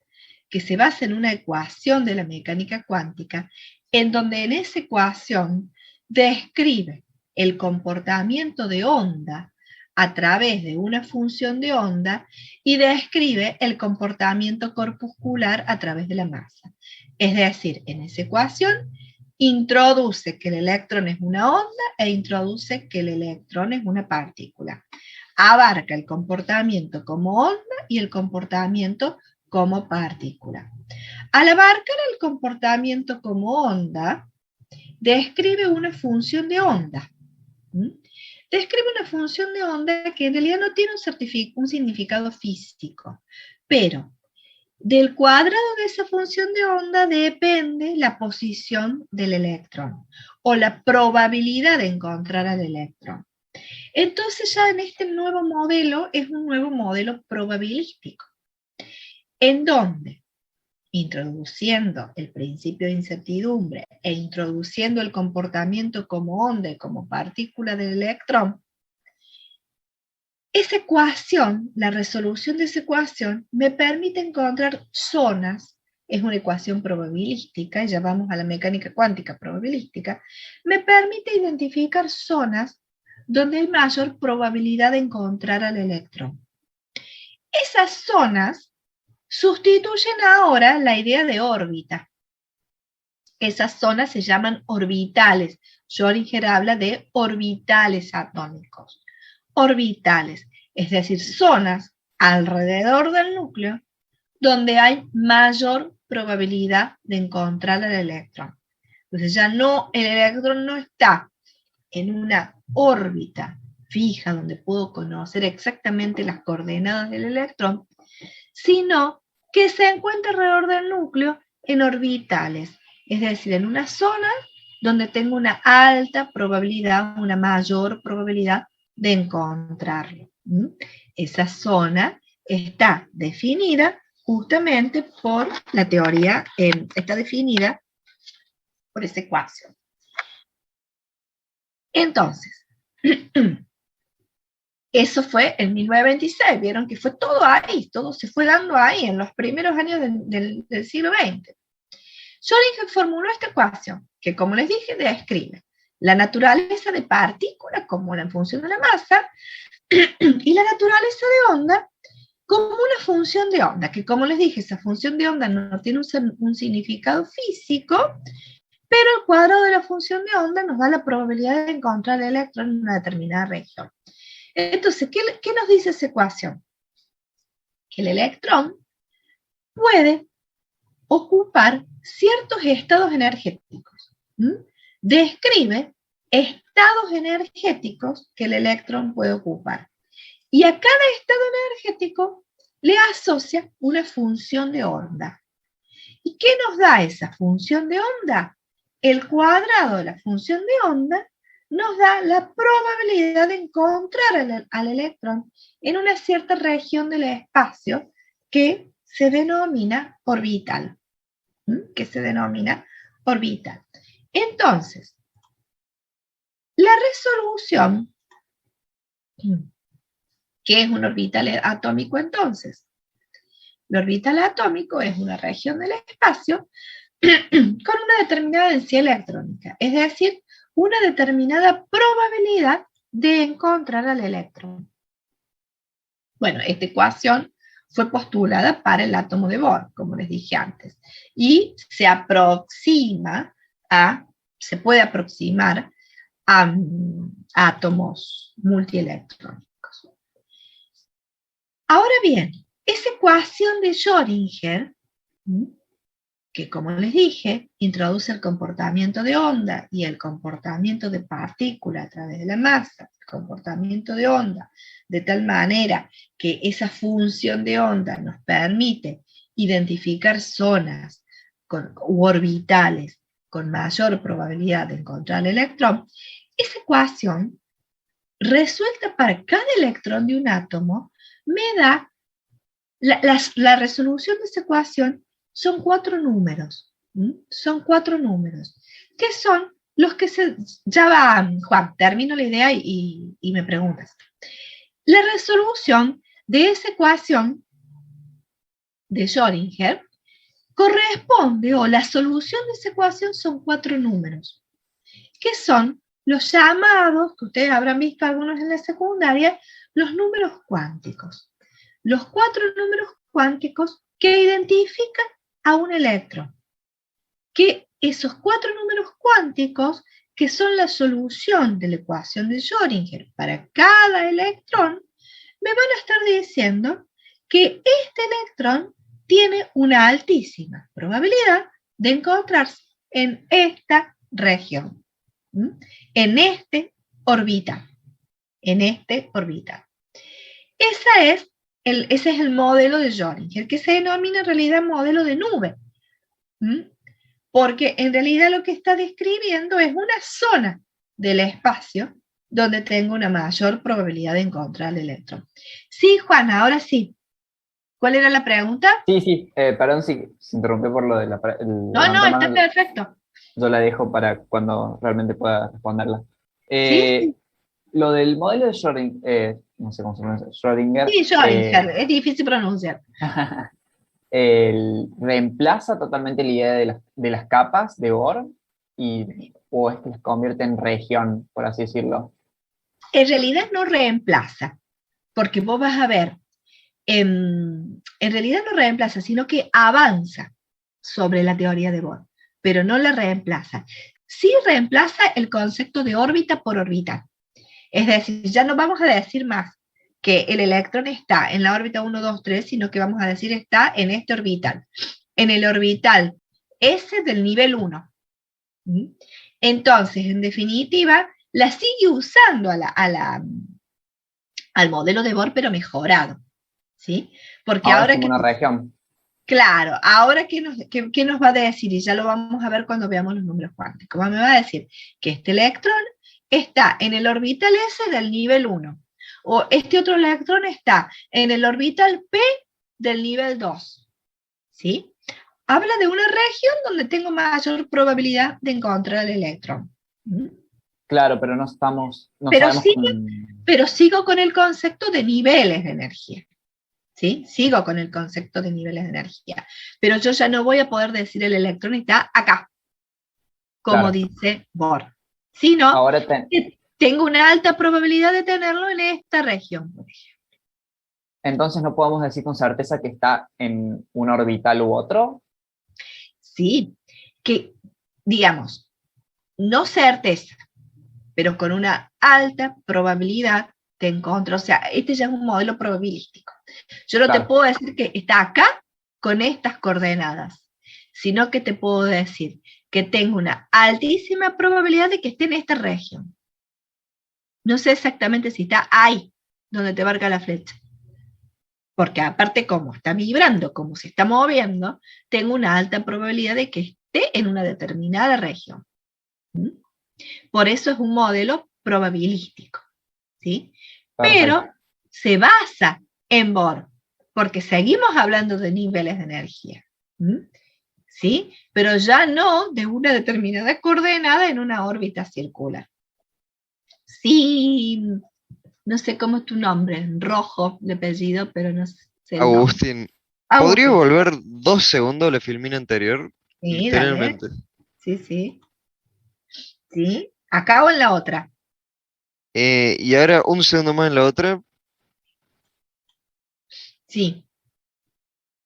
que se basa en una ecuación de la mecánica cuántica, en donde en esa ecuación describe el comportamiento de onda a través de una función de onda y describe el comportamiento corpuscular a través de la masa. Es decir, en esa ecuación introduce que el electrón es una onda e introduce que el electrón es una partícula. Abarca el comportamiento como onda y el comportamiento como partícula. Al abarcar el comportamiento como onda, describe una función de onda. Describe una función de onda que en realidad no tiene un significado físico, pero del cuadrado de esa función de onda depende la posición del electrón o la probabilidad de encontrar al electrón. Entonces ya en este nuevo modelo es un nuevo modelo probabilístico, en donde, introduciendo el principio de incertidumbre e introduciendo el comportamiento como onda y como partícula del electrón, esa ecuación, la resolución de esa ecuación, me permite encontrar zonas, es una ecuación probabilística, ya vamos a la mecánica cuántica probabilística, me permite identificar zonas donde hay mayor probabilidad de encontrar al electrón. Esas zonas sustituyen ahora la idea de órbita. Esas zonas se llaman orbitales. Schrödinger habla de orbitales atómicos. Orbitales, es decir, zonas alrededor del núcleo donde hay mayor probabilidad de encontrar al electrón. Entonces ya no, el electrón no está en una órbita fija donde puedo conocer exactamente las coordenadas del electrón, sino que se encuentra alrededor del núcleo en orbitales, es decir, en una zona donde tengo una alta probabilidad, una mayor probabilidad de encontrarlo. Esa zona está definida justamente por la teoría, está definida por esa ecuación. Entonces, eso fue en 1926, vieron que fue todo ahí, todo se fue dando ahí, en los primeros años del siglo XX. Schrödinger formuló esta ecuación, que como les dije, describe la naturaleza de partícula como la función de la masa, y la naturaleza de onda como una función de onda, que como les dije, esa función de onda no tiene un significado físico, pero el cuadrado de la función de onda nos da la probabilidad de encontrar el electrón en una determinada región. Entonces, ¿qué nos dice esa ecuación? Que el electrón puede ocupar ciertos estados energéticos. Describe estados energéticos que el electrón puede ocupar. Y a cada estado energético le asocia una función de onda. ¿Y qué nos da esa función de onda? El cuadrado de la función de onda nos da la probabilidad de encontrar al electrón en una cierta región del espacio que se denomina orbital. Entonces, la resolución, ¿qué es un orbital atómico entonces? El orbital atómico es una región del espacio con una determinada densidad electrónica, es decir, una determinada probabilidad de encontrar al electrón. Bueno, esta ecuación fue postulada para el átomo de Bohr, como les dije antes, y se puede aproximar a átomos multielectrónicos. Ahora bien, esa ecuación de Schrödinger, que como les dije, introduce el comportamiento de onda y el comportamiento de partícula a través de la masa, el comportamiento de onda, de tal manera que esa función de onda nos permite identificar zonas u orbitales con mayor probabilidad de encontrar el electrón. Esa ecuación, resuelta para cada electrón de un átomo, me da La resolución de esa ecuación son 4 números. Son 4 números, que son los que ya va, Juan, termino la idea y me preguntas. La resolución de esa ecuación de Schrödinger corresponde, o la solución de esa ecuación son 4 números, que son los llamados, que ustedes habrán visto algunos en la secundaria, los números cuánticos. Los 4 números cuánticos que identifican a un electrón. Que esos 4 números cuánticos, que son la solución de la ecuación de Schrödinger para cada electrón, me van a estar diciendo que este electrón tiene una altísima probabilidad de encontrarse en esta región, en este orbital, Ese es el modelo de Schrödinger, que se denomina en realidad modelo de nube, porque en realidad lo que está describiendo es una zona del espacio donde tengo una mayor probabilidad de encontrar el electrón. Sí, Juana, ahora sí. ¿Cuál era la pregunta? Sí, perdón si interrumpí por lo de la... No, está perfecto. Yo la dejo para cuando realmente pueda responderla. Sí. Lo del modelo de Schrödinger, no sé cómo se pronuncia, Schrödinger. Sí, Schrödinger, es difícil pronunciar. ¿Reemplaza totalmente la idea de las capas de Bohr? ¿O es que las convierte en región, por así decirlo? En realidad no reemplaza, porque vos vas a ver, en realidad no reemplaza, sino que avanza sobre la teoría de Bohr, pero no la reemplaza. Sí reemplaza el concepto de órbita por orbital. Es decir, ya no vamos a decir más que el electrón está en la órbita 1, 2, 3, sino que vamos a decir está en este orbital. En el orbital S del nivel 1. Entonces, en definitiva, la sigue usando al modelo de Bohr, pero mejorado. ¿Sí? Porque Ahora ahora es como una región. Claro, ahora ¿qué nos va a decir? Y ya lo vamos a ver cuando veamos los números cuánticos. Me va a decir que este electrón está en el orbital S del nivel 1. O este otro electrón está en el orbital P del nivel 2. ¿Sí? Habla de una región donde tengo mayor probabilidad de encontrar el electrón. Claro, pero no sabemos pero sigo con el concepto de niveles de energía. ¿Sí? Sigo con el concepto de niveles de energía. Pero yo ya no voy a poder decir el electrón está acá, como dice Bohr. Sino ahora que tengo una alta probabilidad de tenerlo en esta región, por ejemplo. Entonces no podemos decir con certeza que está en un orbital u otro. Sí, que digamos, no certeza, pero con una alta probabilidad te encuentro. O sea, este ya es un modelo probabilístico. Yo no te puedo decir que está acá con estas coordenadas, sino que te puedo decir que tengo una altísima probabilidad de que esté en esta región. No sé exactamente si está ahí, donde te marca la flecha. Porque aparte, como está vibrando, como se está moviendo, tengo una alta probabilidad de que esté en una determinada región. Por eso es un modelo probabilístico. ¿Sí? Pero se basa en Bohr, porque seguimos hablando de niveles de energía. ¿Sí? Pero ya no de una determinada coordenada en una órbita circular. Sí, no sé cómo es tu nombre, Rojo de apellido, pero no sé el nombre. Agustín, ¿podría volver 2 segundos a la filmina anterior? Sí, Literalmente. dale. Sí. ¿Sí? ¿Acá o en la otra? Y ahora 1 segundo más en la otra. Sí.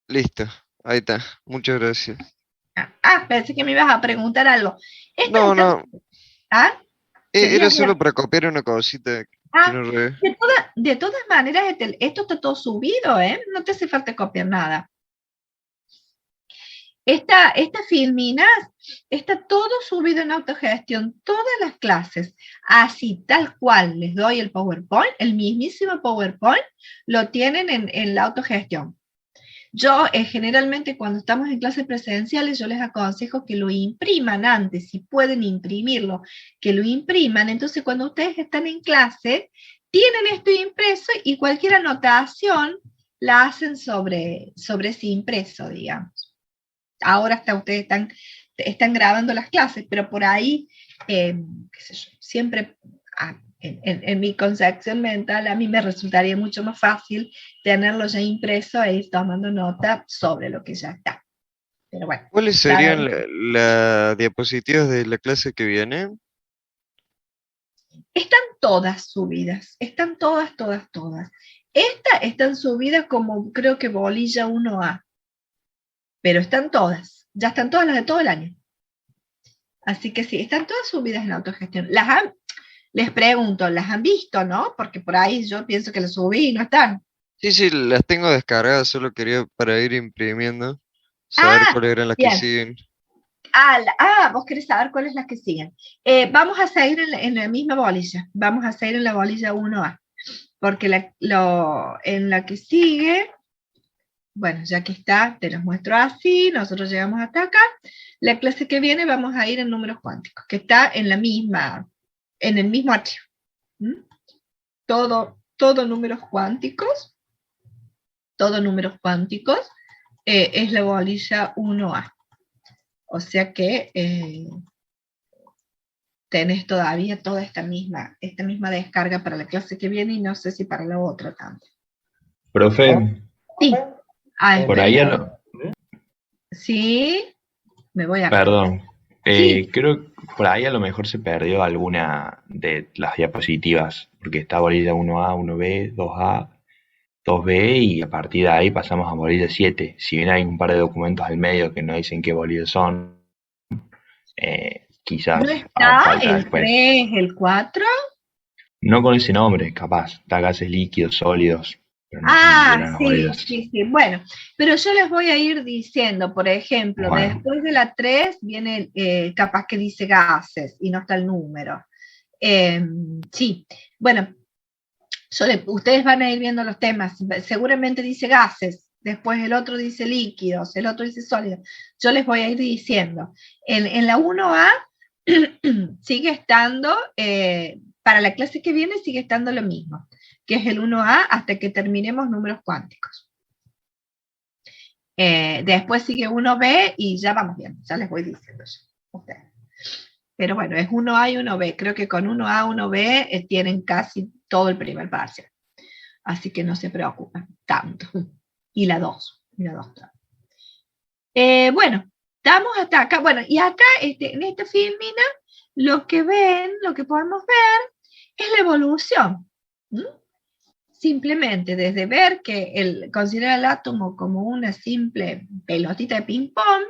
Listo, ahí está. Muchas gracias. Pensé que me ibas a preguntar algo. No. ¿Ah? Era solo para copiar una cosita. Que no De todas maneras, esto está todo subido, ¿eh? No te hace falta copiar nada. Esta Filminas está todo subido en autogestión, todas las clases, así tal cual les doy el PowerPoint, el mismísimo PowerPoint, lo tienen en la autogestión. Yo generalmente cuando estamos en clases presenciales, yo les aconsejo que lo impriman antes, si pueden imprimirlo, que lo impriman. Entonces cuando ustedes están en clase, tienen esto impreso y cualquier anotación la hacen sobre ese impreso, digamos. Ahora hasta ustedes están grabando las clases, pero por ahí, qué sé yo, siempre en mi concepción mental a mí me resultaría mucho más fácil tenerlo ya impreso e ir tomando nota sobre lo que ya está. Pero bueno, ¿Cuáles cada serían vez las diapositivas de la clase que viene? están todas subidas, están todas, todas, todas. Estas están subidas como creo que bolilla 1A, pero están todas, ya están todas las de todo el año. Así que sí, están todas subidas en autogestión. Les pregunto, ¿las han visto, no? Porque por ahí yo pienso que las subí y no están. Sí, sí, las tengo descargadas, solo quería para ir imprimiendo, saber Ah, cuáles eran las que bien. siguen. Vos querés saber cuáles las que siguen. Vamos a seguir en la misma bolilla. Vamos a seguir en la bolilla 1A. Porque en la que sigue, bueno, ya que está, te los muestro así, nosotros llegamos hasta acá. La clase que viene vamos a ir en números cuánticos, que está en el mismo archivo. ¿Mm? Todo números cuánticos, es la bolilla 1A. O sea que tenés todavía toda esta misma descarga para la clase que viene y no sé si para la otra también. Profe, Sí. por ahí a lo, Sí, me voy a... perdón, Sí, creo que por ahí a lo mejor se perdió alguna de las diapositivas, porque está bolilla 1A, 1B, 2A, 2B y a partir de ahí pasamos a bolilla 7. Si bien hay un par de documentos al medio que no dicen qué bolillas son, ¿no quizás hagan está falta el después. 3, el 4? No con ese nombre, capaz, está gases líquidos, sólidos, pero no sé si serán las Sí, bolillas. sí, sí. Bueno, pero yo les voy a ir diciendo, por ejemplo, Bueno, después de la 3 viene, capaz que dice gases y no está el número. Sí, bueno, ustedes van a ir viendo los temas, seguramente dice gases, después el otro dice líquidos, el otro dice sólidos. Yo les voy a ir diciendo. En la 1A sigue estando, para la clase que viene sigue estando lo mismo, que es el 1A hasta que terminemos números cuánticos. Después sigue 1B y ya vamos bien, ya les voy diciendo yo. Pero bueno, es 1A y 1B. Creo que con 1A, 1B tienen casi todo el primer parcial. Así que no se preocupen tanto. Y la 2. Bueno, estamos hasta acá. Bueno, y acá en esta filmina lo que podemos ver es la evolución. ¿Mm? Simplemente desde ver que considera el átomo como una simple pelotita de ping-pong,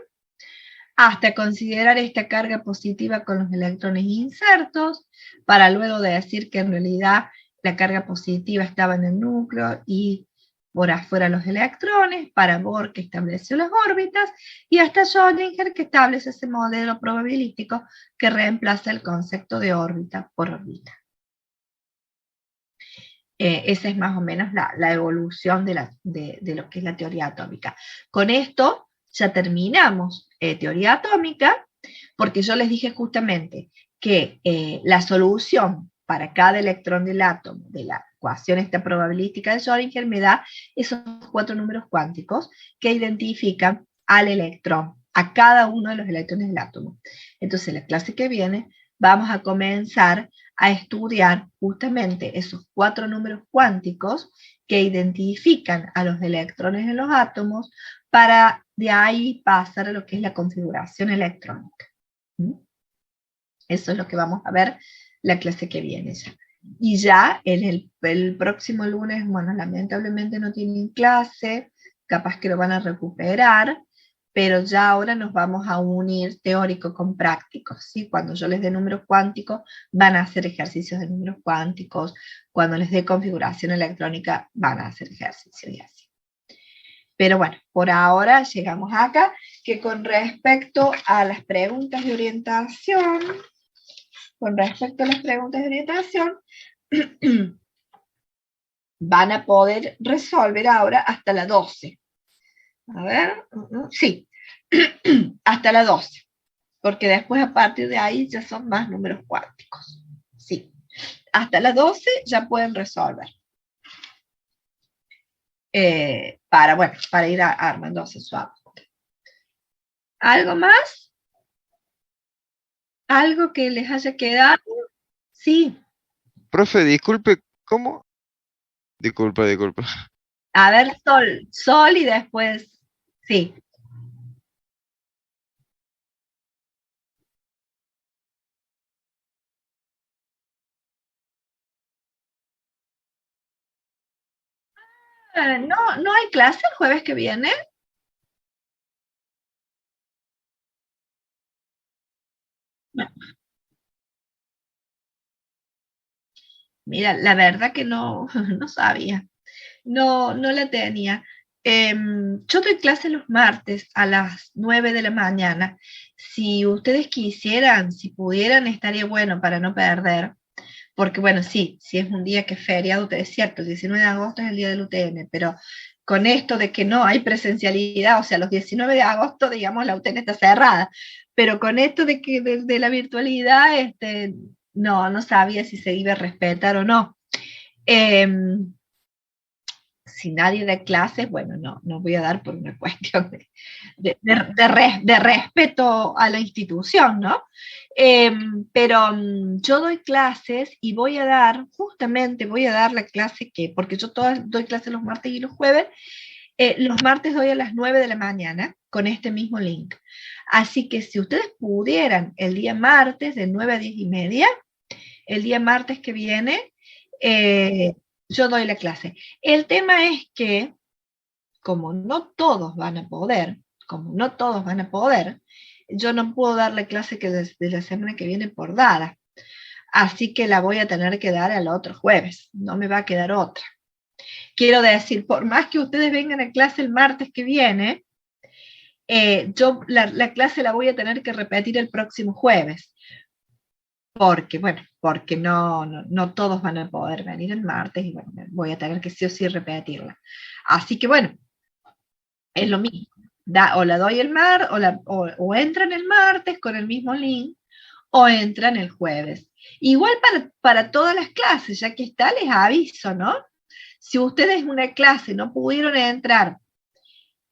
hasta considerar esta carga positiva con los electrones insertos, para luego decir que en realidad la carga positiva estaba en el núcleo y por afuera los electrones, para Bohr que estableció las órbitas, y hasta Schrödinger que establece ese modelo probabilístico que reemplaza el concepto de órbita por órbita. Esa es más o menos la evolución de lo que es la teoría atómica. Con esto ya terminamos teoría atómica, porque yo les dije justamente que la solución para cada electrón del átomo de la ecuación esta probabilística de Schrödinger me da esos 4 números cuánticos que identifican al electrón, a cada uno de los electrones del átomo. Entonces, la clase que viene vamos a comenzar a estudiar justamente esos 4 números cuánticos que identifican a los electrones en los átomos para de ahí pasar a lo que es la configuración electrónica. Eso es lo que vamos a ver la clase que viene ya. Y ya en el próximo lunes, bueno, lamentablemente no tienen clase, capaz que lo van a recuperar, pero ya ahora nos vamos a unir teórico con práctico, ¿sí? Cuando yo les dé números cuánticos, van a hacer ejercicios de números cuánticos, cuando les dé configuración electrónica, van a hacer ejercicios y así. Pero bueno, por ahora llegamos acá, que con respecto a las preguntas de orientación, van a poder resolver ahora hasta la 12. A ver, sí, hasta la 12, porque después a partir de ahí ya son más números cuánticos. Sí, hasta la 12 ya pueden resolver. bueno, para ir armándose su apunte. ¿Algo más? ¿Algo que les haya quedado? Sí. Profe, disculpe, ¿cómo? Disculpa. A ver, Sol y después, sí. No hay clase el jueves que viene. No. Mira, la verdad que no, no sabía. No la tenía. Yo doy clase los martes a las 9 de la mañana. Si ustedes quisieran, si pudieran, estaría bueno para no perder. Porque bueno, sí, si es un día que es feriado, es cierto, el 19 de agosto es el día del UTN, pero con esto de que no hay presencialidad, o sea, los 19 de agosto, digamos, la UTN está cerrada, pero con esto de que de la virtualidad, no sabía si se iba a respetar o no. Si nadie da clases, bueno, no voy a dar por una cuestión de respeto a la institución, ¿no? Pero yo doy clases y justamente voy a dar la clase porque yo doy clases los martes y los jueves, los martes doy a las 9 de la mañana con este mismo link. Así que si ustedes pudieran el día martes de 9 a 10 y media, el día martes que viene, yo doy la clase. El tema es que, como no todos van a poder, yo no puedo dar la clase que desde la semana que viene por dada. Así que la voy a tener que dar al otro jueves. No me va a quedar otra. Quiero decir, por más que ustedes vengan a clase el martes que viene, yo la clase la voy a tener que repetir el próximo jueves. Porque no todos van a poder venir el martes y bueno, voy a tener que sí o sí repetirla. Así que bueno, es lo mismo. O la doy o entran el martes con el mismo link, o entran el jueves. Igual para todas las clases, ya que está, les aviso, ¿no? Si ustedes en una clase no pudieron entrar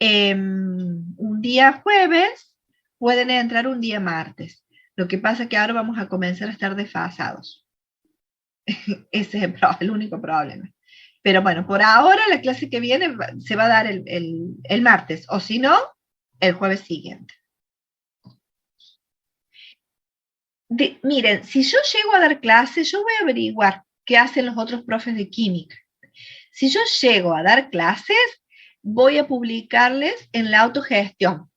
un día jueves, pueden entrar un día martes. Lo que pasa es que ahora vamos a comenzar a estar desfasados. Ese es el único problema. Pero bueno, por ahora la clase que viene se va a dar el martes, o si no, el jueves siguiente. Miren, si yo llego a dar clases, yo voy a averiguar qué hacen los otros profes de química. Si yo llego a dar clases, voy a publicarles en la autogestión.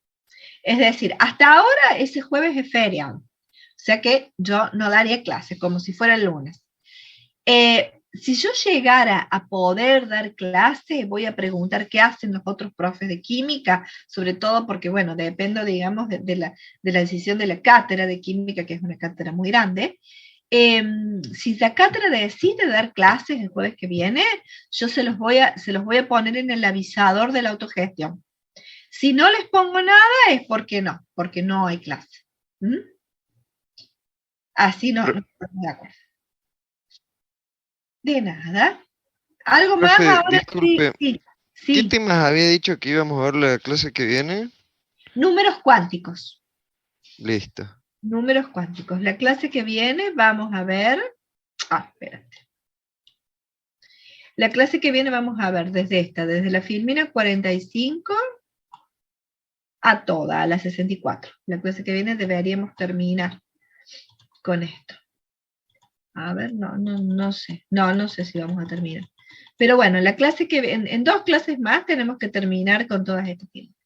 Es decir, hasta ahora ese jueves es feriado. O sea que yo no daría clases, como si fuera el lunes. Si yo llegara a poder dar clase, voy a preguntar qué hacen los otros profes de química, sobre todo porque, bueno, dependo, digamos, de la decisión de la cátedra de química, que es una cátedra muy grande. Si la cátedra decide dar clases el jueves que viene, yo se los voy a poner en el avisador de la autogestión. Si no les pongo nada es porque no hay clase. ¿Mm? Así no estamos de acuerdo. De nada. ¿Algo más Profe, ahora? disculpe, ¿qué Sí. temas había dicho que íbamos a ver la clase que viene? Números cuánticos. Listo. Números cuánticos. La clase que viene vamos a ver. Espérate. La clase que viene vamos a ver desde la filmina 45 a toda, a la 64. La clase que viene deberíamos terminar con esto. A ver, no sé. No sé si vamos a terminar. Pero bueno, la clase que en 2 clases más tenemos que terminar con todas estas filmas.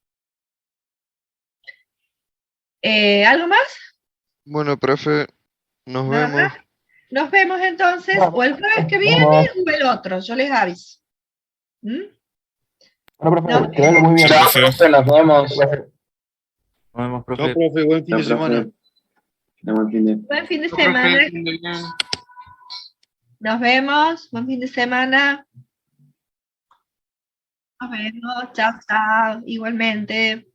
¿Algo más? Bueno, profe, nos ¿Nada vemos. más? Nos vemos entonces, o el jueves que viene Vamos. o el otro, yo les aviso. ¿Mm? Bueno, profe, No. que vaya muy bien. Chao, profe, nos vemos. Nos vemos, Chao, profe. profe, buen fin de semana. Buen fin de Buen fin de Profe, semana. fin de semana. Nos vemos. Buen fin de semana. Nos vemos. Chao, chao. Igualmente.